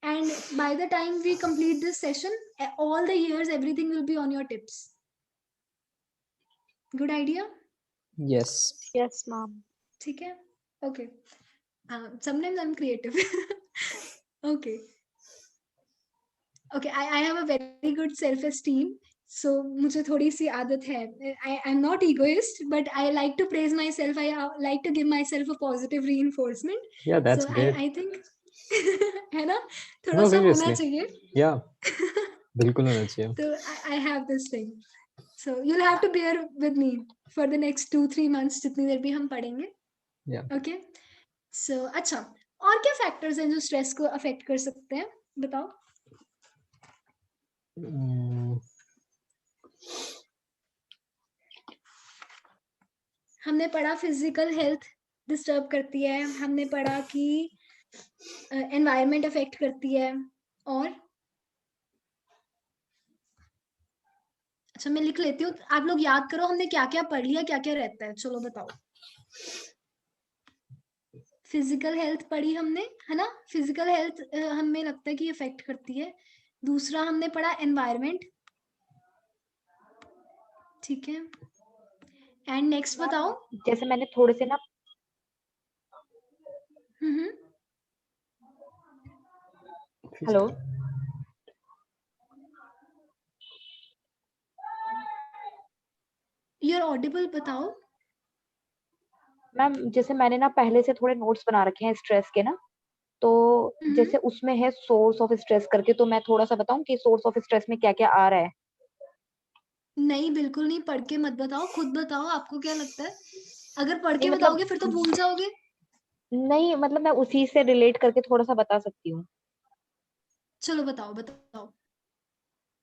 And by the time we complete this session, all the years everything will be on your tips. Good idea? Yes. Yes, ma'am. ठीक है. Okay. Sometimes I'm creative. Okay. Okay, I have a very good self-esteem. So मुझे थोड़ी सी आदत है. I'm not egoist, but I like to praise myself. I like to give myself a positive reinforcement. Yeah, that's So great. I think है ना, थोड़ा No, सा होना seriously. चाहिए. Yeah, बिल्कुल होना चाहिए. So I have this thing. So you'll have to bear with me for the next 2-3 months जितनी देर भी हम पढ़ेंगे. Yeah. Okay. So अच्छा, और क्या फैक्टर्स हैं जो स्ट्रेस को अफेक्ट कर सकते हैं, बताओ. Mm, हमने पढ़ा फिजिकल हेल्थ डिस्टर्ब करती है, हमने पढ़ा कि एनवायरनमेंट अफेक्ट करती है, और अच्छा मैं लिख लेती हूँ, आप लोग याद करो हमने क्या क्या पढ़ लिया, क्या क्या रहता है. चलो बताओ. फिजिकल हेल्थ पढ़ी हमने, है ना? फिजिकल हेल्थ हमें लगता है कि अफेक्ट करती है. दूसरा हमने पढ़ा एनवायरनमेंट. ठीक है. एंड नेक्स्ट बताओ. जैसे मैंने थोड़े से ना हेलो यू आर ऑडिबल, बताओ. मैम, जैसे मैंने ना पहले से थोड़े नोट्स बना रखे हैं स्ट्रेस के ना, तो जैसे उसमें है सोर्स ऑफ स्ट्रेस करके, तो मैं थोड़ा सा बताऊं कि सोर्स ऑफ स्ट्रेस में क्या क्या आ रहा है. नहीं, बिल्कुल नहीं, पढ़ के मत बताओ, खुद बताओ. आपको क्या लगता है? अगर पढ़ के नहीं बताओगे फिर तो भूल जाओगे. नहीं मतलब मैं उसी से रिलेट करके थोड़ा सा बता सकती हूँ. चलो बताओ बताओ.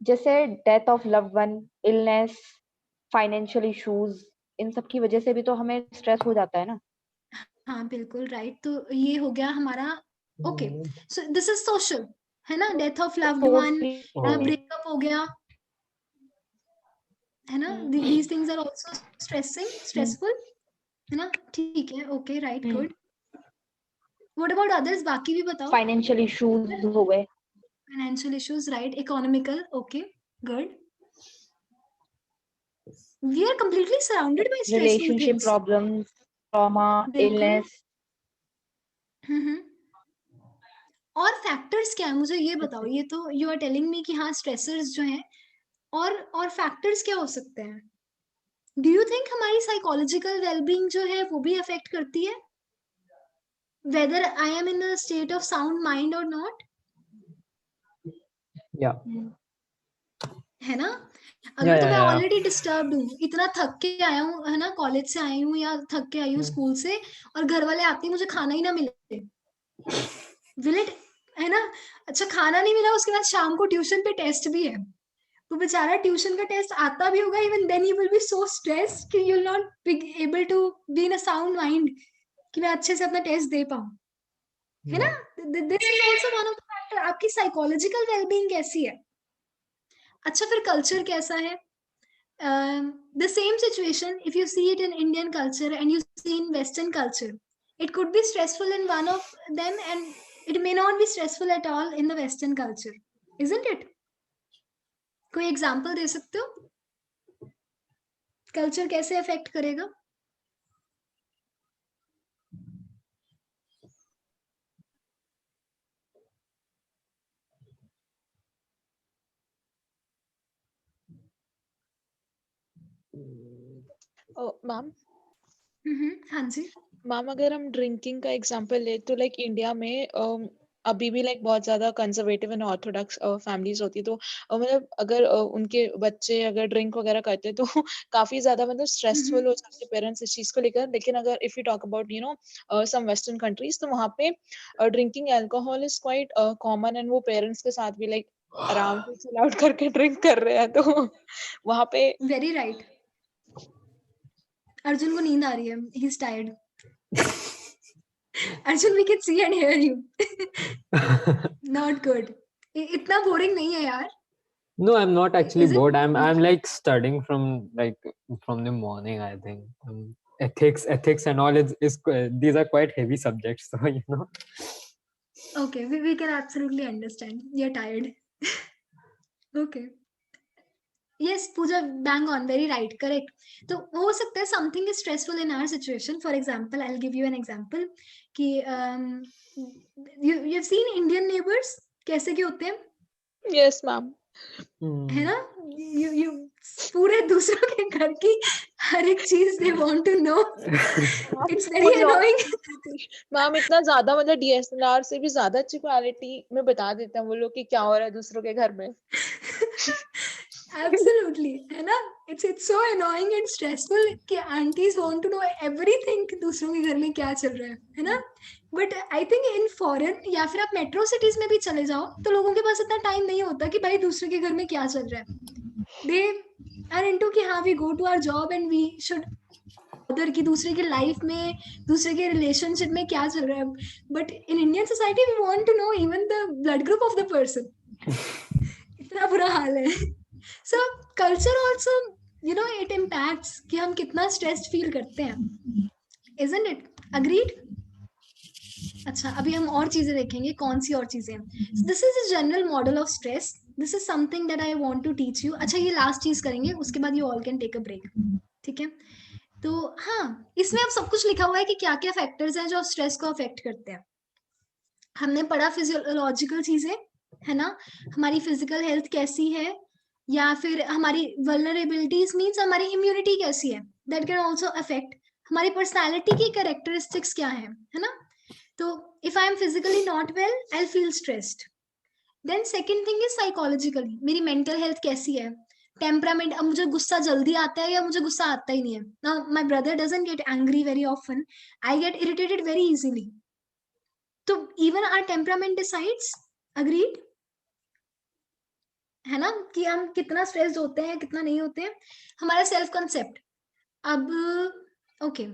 जैसे death of loved one, illness, financial issues, इन सब की वजह से भी तो हमें स्ट्रेस हो जाता है ना. हाँ बिल्कुल राइट. तो ये हो गया हमारा. Okay, so this is social, है ना? Death of loved one, breakup हो गया, है ना? These things are also stressful, है ना? ठीक है. Okay, right, good. What about others? बाकी भी बताओ. फाइनेंशियल इश्यूज हो गए. Financial issues, right. Economical, okay, good. We are completely surrounded by stressful relationship things. Problems, trauma, बिल्कुल. इलनेस. और फैक्टर्स क्या है मुझे ये बताओ. ये तो यू आर टेलिंग मी कि हाँ स्ट्रेसर्स जो हैं, और फैक्टर्स क्या हो सकते हैं? डू यू थिंक हमारी साइकोलॉजिकल वेलबींग जो है वो भी अफेक्ट करती है, whether I am in a state of sound mind और नॉट? या है ना? या अगर तो या मैं या ऑलरेडी डिस्टर्ब्ड हूँ, इतना थक के आया हूँ, है ना, कॉलेज से आई हूँ या थक के आई हूँ स्कूल से, और घर वाले आते ही मुझे खाना ही ना मिले, विल इट, है ना? अच्छा खाना नहीं मिला, उसके बाद शाम को ट्यूशन पे टेस्ट भी है, तो बेचारा ट्यूशन का टेस्ट आता भी होगा, even then you will be so stressed कि you will not be able to be in a sound mind कि मैं अच्छे से अपना टेस्ट दे पाऊँ, है ना? This is also one of the factor. आपकी साइकोलॉजिकल वेलबींग कैसी है? अच्छा फिर कल्चर कैसा है? The same situation, if you see it in Indian culture and you see in Western culture, it could be stressful in one of them and it may not be stressful at all in the Western culture, isn't it? कोई example दे सकते हो culture कैसे affect करेगा? Ma'am हाँ जी। Ma'am अगर हम drinking का example ले तो लाइक इंडिया में अभी भी लाइक बहुत ज्यादा कंजर्वेटिव एंड ऑर्थोडॉक्स फैमिलीज होती, तो मतलब अगर उनके बच्चे अगर ड्रिंक वगैरह करते तो काफी ज्यादा मतलब स्ट्रेसफुल हो जाते पेरेंट्स इस चीज को लेकर। लेकिन अगर if you talk about you know some western countries, तो वहाँ पे drinking alcohol is quite common and वो पेरेंट्स के साथ भी लाइक आराम से चिल आउट करके ड्रिंक कर रहे हैं, तो वहाँ पे वेरी राइट। अर्जुन को नींद आ रही है, he is tired. Arjun we can see and hear you. Not good. इतना बोरिंग नहीं है यार। No, I'm not actually Is it? bored. I'm like studying from the morning, I think. Ethics and all is these are quite heavy subjects, so you know. Okay, we can absolutely understand. You're tired. Okay. Yes, Pooja, bang on, very right, correct. तो हो सकता है something is stressful in our situation. For example, I'll give you an example कि you've seen Indian neighbors कैसे के होते हैं, yes ma'am है ना? you पूरे दूसरों के घर की हर एक चीज they want to know. It's very annoying. Ma'am इतना ज्यादा मतलब डीएसएलआर से भी ज्यादा अच्छी क्वालिटी में बता देते हैं वो लोग कि क्या हो रहा है दूसरों के घर में। Absolutely, है ना? It's so annoying and stressful कि aunties want to know everything कि दूसरों के घर में क्या चल रहा है ना? But I think in foreign या फिर आप मेट्रो सिटीज में भी चले जाओ तो लोगों के पास इतना टाइम नहीं होता कि भाई दूसरे के घर में क्या चल रहा है। They are into कि हाँ we go to our job and we should उधर की दूसरे के लाइफ में, दूसरे के रिलेशनशिप में क्या चल रहा है, but in Indian society we want to know even the blood group of the person. इतना बुरा हाल है। So culture also you know it impacts कि हम कितना स्ट्रेस्ड फील करते हैं, इजंट इट? अग्रीड? अच्छा अभी हम और चीजें देखेंगे, कौन सी और चीजें। This is a general model of stress, this is something that I want to teach you. अच्छा ये लास्ट चीज करेंगे, उसके बाद you all can take a break, ठीक है? तो हाँ, इसमें अब सब कुछ लिखा हुआ है कि क्या क्या फैक्टर्स हैं जो स्ट्रेस को अफेक्ट करते हैं। हमने पढ़ा फिजियोलॉजिकल चीजें, है ना? हमारी फिजिकल हेल्थ कैसी है, या फिर हमारी वल्नरेबिलिटीज मींस हमारी इम्यूनिटी कैसी है, दैट कैन आल्सो अफेक्ट। हमारी पर्सनालिटी की कैरेक्टरिस्टिक्स क्या है ना? तो if I am physically not well I will feel stressed. Then second thing is psychologically, मेरी मेंटल हेल्थ कैसी है, टेम्परामेंट, अब मुझे गुस्सा जल्दी आता है या मुझे गुस्सा आता ही नहीं है। Now my brother doesn't get angry very often, I get irritated very easily. तो even our temperament decides, agreed, है ना, कि हम कितना स्ट्रेस्ड होते हैं कितना नहीं होते हैं। हमारा सेल्फ कंसेप्ट, अब okay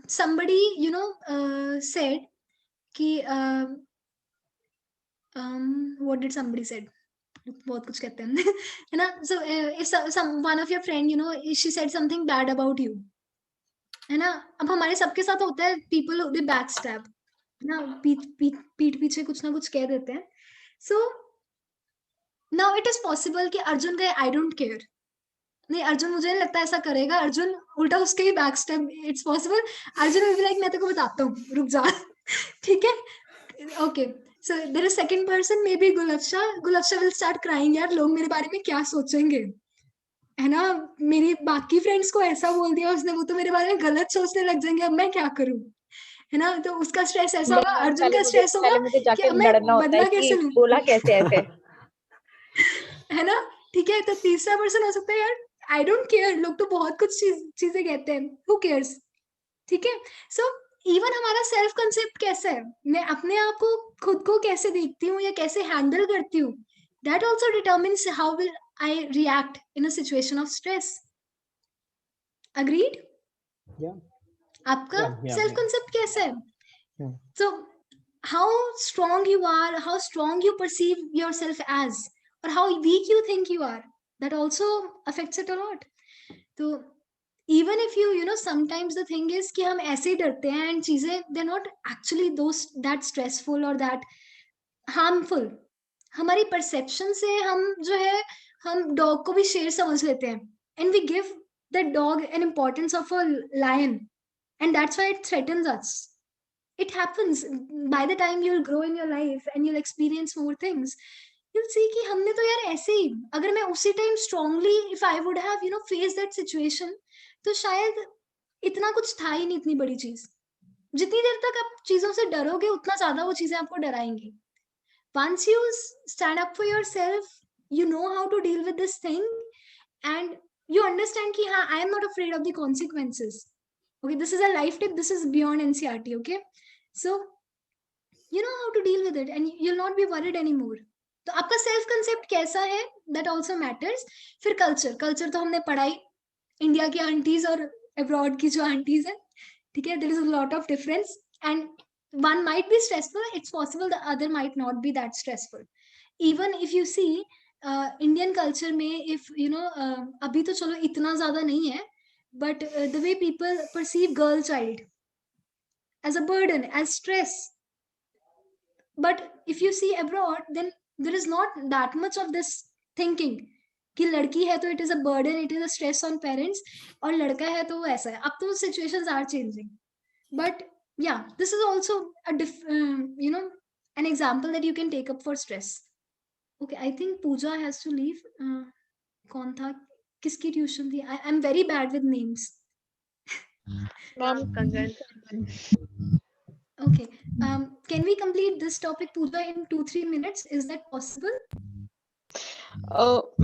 somebody you know said कि what did somebody said, बहुत कुछ कहते हैं है ना? So if some one of your friend you know she said something bad about you, है ना? अब हमारे सबके साथ होता है, people they backstab, है ना? पीठ पीछे कुछ ना कुछ कह देते हैं। So now it is possible कि अर्जुन का I don't care, नहीं अर्जुन मुझे नहीं लगता ऐसा करेगा, अर्जुन उल्टा उसके ही backstab, it's possible. Arjun will be like मैं तेरे को बताता हूँ, रुक जा। ठीक है, okay. So there is second person, maybe Gulfsha. Gulfsha will start crying, यार लोग मेरे बारे में क्या सोचेंगे, है ना, मेरी बाकी फ्रेंड्स को ऐसा बोल दिया उसने, वो तो मेरे बारे में गलत सोचने लग जाएंगे, अब मैं क्या करूं, है ना। तो उसका स्ट्रेस ऐसा होगा, नहीं, अर्जुन का स्ट्रेस होगा पहले मुझे कि जाके अब मैं लड़ना होता है बदला कैसे कि लूं, बोला कैसे ऐसे। है ना। ठीक है, तो तीसरा पर्सन हो सकता है यार, आई डोंट केयर, लोग तो बहुत कुछ चीजें कहते हैं, हु केयर्स। ठीक है, सो इवन हमारा सेल्फ कंसेप्ट कैसा है, मैं अपने आप को खुद को कैसे देखती हूँ या कैसे हैंडल करती हूँ, that also determines how will I react in a situation of stress. Agreed? Yeah. आपका Yeah. सेल्फ कंसेप्ट कैसा है? Hmm. So how strong you are, how strong you perceive yourself as, or how weak you think you are, that also affects it a lot. So even if you know, sometimes the thing is कि हम ऐसे ही डरते हैं and चीजें they're not actually those that stressful or that harmful. हमारी perception से हम जो है, हम dog को भी शेर समझ लेते हैं and we give the dog an importance of a lion, and that's why it threatens us. It happens. By the time you'll grow in your life and you'll experience more things, you'll see कि हमने तो यार ऐसे ही, अगर मैं उसी time strongly if I would have faced that situation, तो शायद इतना कुछ था ही नहीं, इतनी बड़ी चीज। जितनी देर तक आप चीजों से डरोगे उतना ज्यादा वो चीजें आपको डराएंगी। Once you stand up for yourself, you know how to deal with this thing, and you understand कि हाँ, I am not afraid of the consequences. Okay, this is a life tip, this is beyond NCERT. Okay, so you know how to deal with it and you'll not be worried anymore. तो आपका self concept कैसा है, that also matters. फिर culture, culture तो हमने पढ़ाई, India की aunties और अब्रॉड की जो आंटीज है, ठीक है, there is a lot of difference and one might be stressful, it's possible the other might not be that stressful. Even if you see Indian culture में, if अभी तो चलो इतना ज्यादा नहीं है, but the way people perceive girl child as a burden, as stress. But if you see abroad, then there is not that much of this thinking कि लड़की है तो it is a burden, it is a stress on parents, और लड़का है तो वो ऐसा है। अब तो situations are changing, but yeah, this is also an example that you can take up for stress. Okay, I think Pooja has to leave. कौन था, किसकी ट्यूशन थी? I'm very bad with names. Ma'am, Kangan. Okay, can we complete this topic, Pooja, in 2-3 minutes? Is that possible?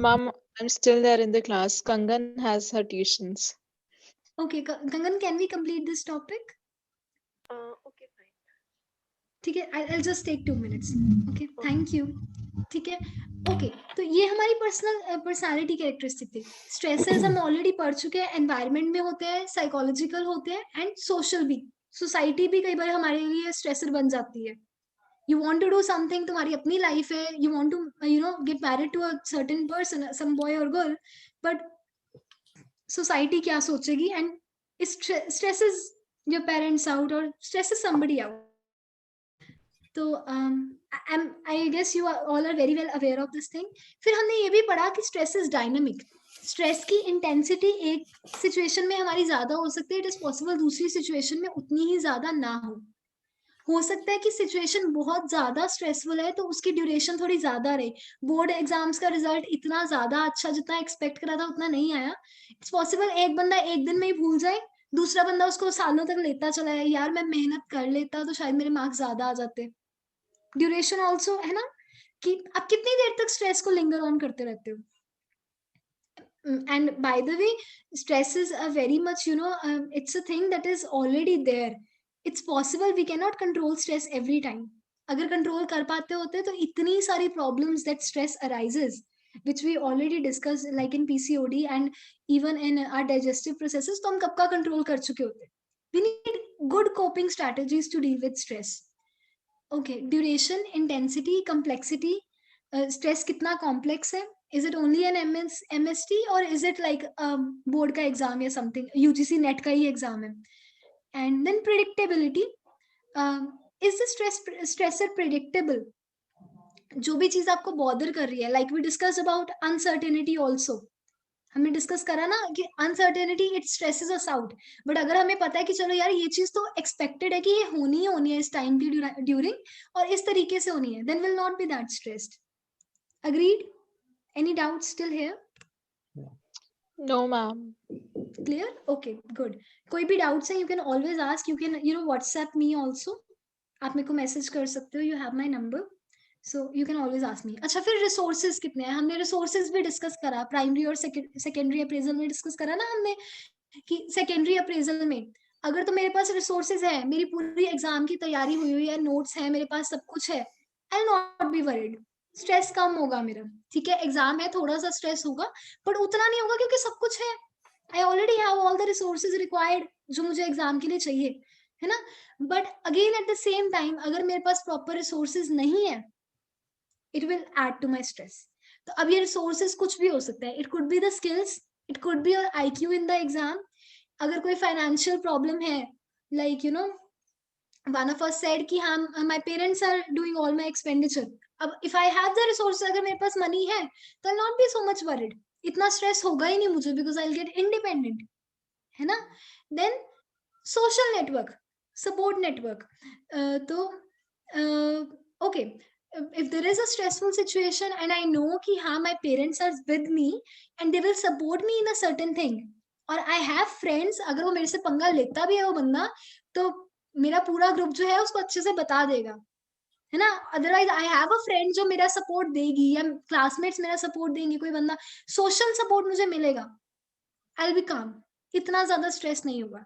ma'am, I'm still there in the class. Kangan has her tuitions. Okay, Gangan, can we complete this topic? Okay, fine. ठीक है, I'll just take 2 minutes. Okay, thank you. ठीक है, okay, तो ये हमारी personality characteristic थी। Stresses हम already पढ़ चुके हैं, एनवायरनमेंट में होते हैं, साइकोलॉजिकल होते हैं एंड सोशल भी। सोसाइटी भी कई बार हमारे लिए स्ट्रेसर बन जाती है। You want to do something, तुम्हारी अपनी लाइफ है, you want to get married to a certain person, some boy और गर्ल, बट सोसाइटी क्या सोचेगी and stresses your parents out or stresses somebody out. तो I guess you all are very well aware of this thing. फिर हमने ये भी पढ़ा कि stress is dynamic. स्ट्रेस की इंटेंसिटी एक सिचुएशन में हमारी ज्यादा हो सकती है, इट इज पॉसिबल दूसरी सिचुएशन में उतनी ही ज्यादा ना हो सकता है कि सिचुएशन बहुत ज्यादा स्ट्रेसफुल है तो उसकी ड्यूरेशन थोड़ी ज्यादा रहे। बोर्ड एग्जाम्स का रिजल्ट इतना ज्यादा अच्छा जितना एक्सपेक्ट करा था उतना नहीं आया, इट्स पॉसिबल एक बंदा एक दिन में ही भूल जाए, दूसरा बंदा उसको सालों तक लेता चला है, यार मैं मेहनत कर लेता तो शायद मेरे मार्क्स ज्यादा आ जाते। ड्यूरेशन ऑल्सो है ना, कि आप कितनी देर तक स्ट्रेस को लिंगर ऑन करते रहते हो। And by the way, stress is a very much it's a thing that is already there. It's possible we cannot control stress every time. अगर कंट्रोल कर पाते होते तो इतनी सारी problems that stress arises, which we already discussed like in PCOD and even in our digestive processes, तो हम कब का कंट्रोल कर चुके होते। We need good coping strategies to deal with stress. Okay, duration, intensity, complexity. Stress कितना complex है? Is it only an MST or is it like board का exam या something? UGC NET का ही exam है. And then predictability. Is the stressor predictable? जो भी चीज आपको bother कर रही है, like we discussed about uncertainty also. हमने डिस्कस करा ना कि uncertainty it stresses us out, but अगर हमें पता है कि चलो यार ये चीज तो एक्सपेक्टेड है कि ये होनी है इस टाइम की ड्यूरिंग और इस तरीके से होनी है, then will not be that stressed. Agreed? Any doubt still here? No, ma'am. Clear? Okay, good. कोई भी doubts है, you can always ask. You can, WhatsApp me also. आप मेरे को मैसेज कर सकते हो. You have my number. So you can always ask me. अच्छा, फिर रिसोर्सेज कितने हैं? हमने रिसोर्सेज भी डिस्कस करा. प्राइमरी और सेकेंडरी अप्रेजल में डिस्कस करा ना हमने, कि सेकेंडरी अप्रेजल में अगर तो मेरे पास रिसोर्सेज है, मेरी पूरी एग्जाम की तैयारी हुई है, नोट्स है, मेरे पास सब कुछ है, आई नॉट बी वरीड. स्ट्रेस कम होगा मेरा. ठीक है, एग्जाम है, थोड़ा सा स्ट्रेस होगा, बट उतना नहीं होगा क्योंकि सब कुछ है. I already have all the resources required जो मुझे एग्जाम के लिए चाहिए, है ना. But again at the same time अगर मेरे पास प्रॉपर रिसोर्सेज नहीं है, it will add to my stress. तो अब ये रिसोर्सेज कुछ भी हो सकता है. It could be the skills, it could be your IQ in the exam. अगर कोई फाइनेंशियल प्रॉब्लम है, like one of us said कि हाँ, my parents are doing all my expenditure. अब if I have the resources, अगर मेरे पास money है, तो I'll not be so much worried. इतना stress होगा ही नहीं मुझे, because I'll get independent, है ना. Then social network, support network. Okay, if there is a stressful situation and I know कि हाँ, my parents are with me and they will support me in a certain thing, और I have friends, अगर वो मेरे से पंगा लेता भी है वो बंदा, तो मेरा पूरा ग्रुप जो है उसको अच्छे से बता देगा, है ना. Otherwise I have a friend जो मेरा सपोर्ट देगी, या क्लासमेट्स मेरा सपोर्ट देंगे, कोई बंदा सोशल सपोर्ट मुझे मिलेगा, आई विल बी काम. इतना ज्यादा स्ट्रेस नहीं होगा.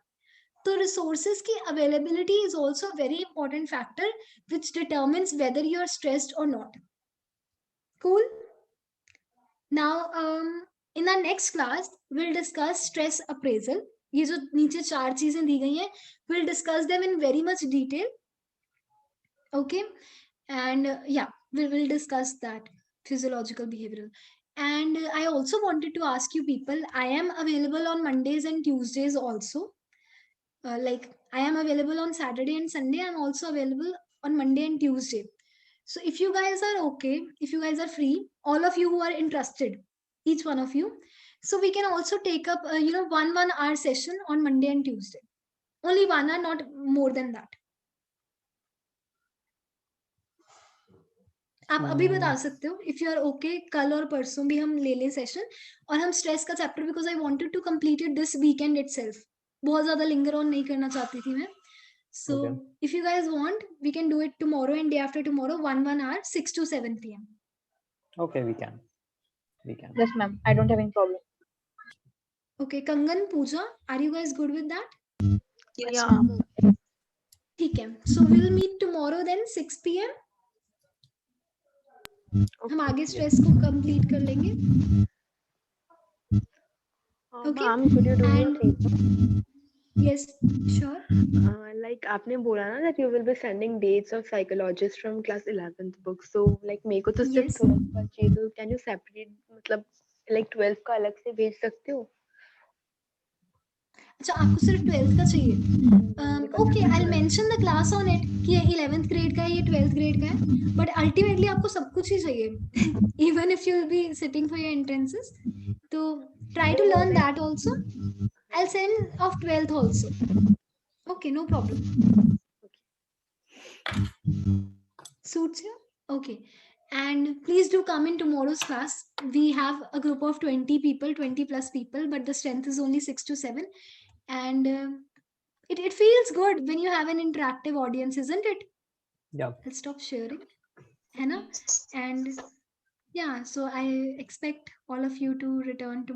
तो रिसोर्सेज की availability is also very important factor which determines whether you are stressed और not. Cool. Now in our next class will discuss stress appraisal. ये जो नीचे 4 चीजें दी गई हैं, we'll discuss them in very much detail. Okay, and yeah, we will discuss that physiological behavioral. And I also wanted to ask you people, I am available on Mondays and Tuesdays also. Like I am available on Saturday and Sunday. I'm also available on Monday and Tuesday. So if you guys are okay, if you guys are free, all of you who are interested, each one of you, so we can also take up 1 hour session on Monday and Tuesday. Only 1 hour, not more than that. आप अभी बता सकते हो if you are okay. कल और परसों भी हम ले लें सेशन, और हम स्ट्रेस का chapter, because I wanted to complete it this weekend itself. बहुत ज्यादा लिंगर ऑन नहीं करना चाहती थी मैं. So if you guys want, we can do it tomorrow and day after tomorrow, 1 hour 6 to 7 PM. Okay, we can. Yes, ma'am. I don't have any problem. Okay, Kangan, Pooja, are you guys good with that? Yes, Yeah. ma'am. ठीक है. So we'll meet tomorrow then 6 PM. हम आगे stress को complete कर लेंगे. Okay. Ma'am, could you do me a And favor? yes, sure. Like आपने बोला ना that you will be sending dates of psychologists from class 11th book. So like मेरे को तो सिर्फ Yes. 12th का चाहिए, तो can you separate, मतलब like 12th का अलग से भेज सकते हो? अच्छा, आपको सिर्फ 12th का चाहिए. Okay, I mention the class on it कि ये 11th ग्रेड का है, ये 12th ग्रेड का है, बट अल्टीमेटली आपको सब कुछ ही चाहिए, even if you will be sitting for your entrances. तो try to learn that also. I will send of 12th also. Okay, no problem. Suits you? Okay. And please do come in tomorrow's class. We have a group of 20 people, 20 plus people, but the strength is only 6 to 7. And it feels good when you have an interactive audience, isn't it? Yeah. I'll stop sharing. Hannah? And yeah, so I expect all of you to return to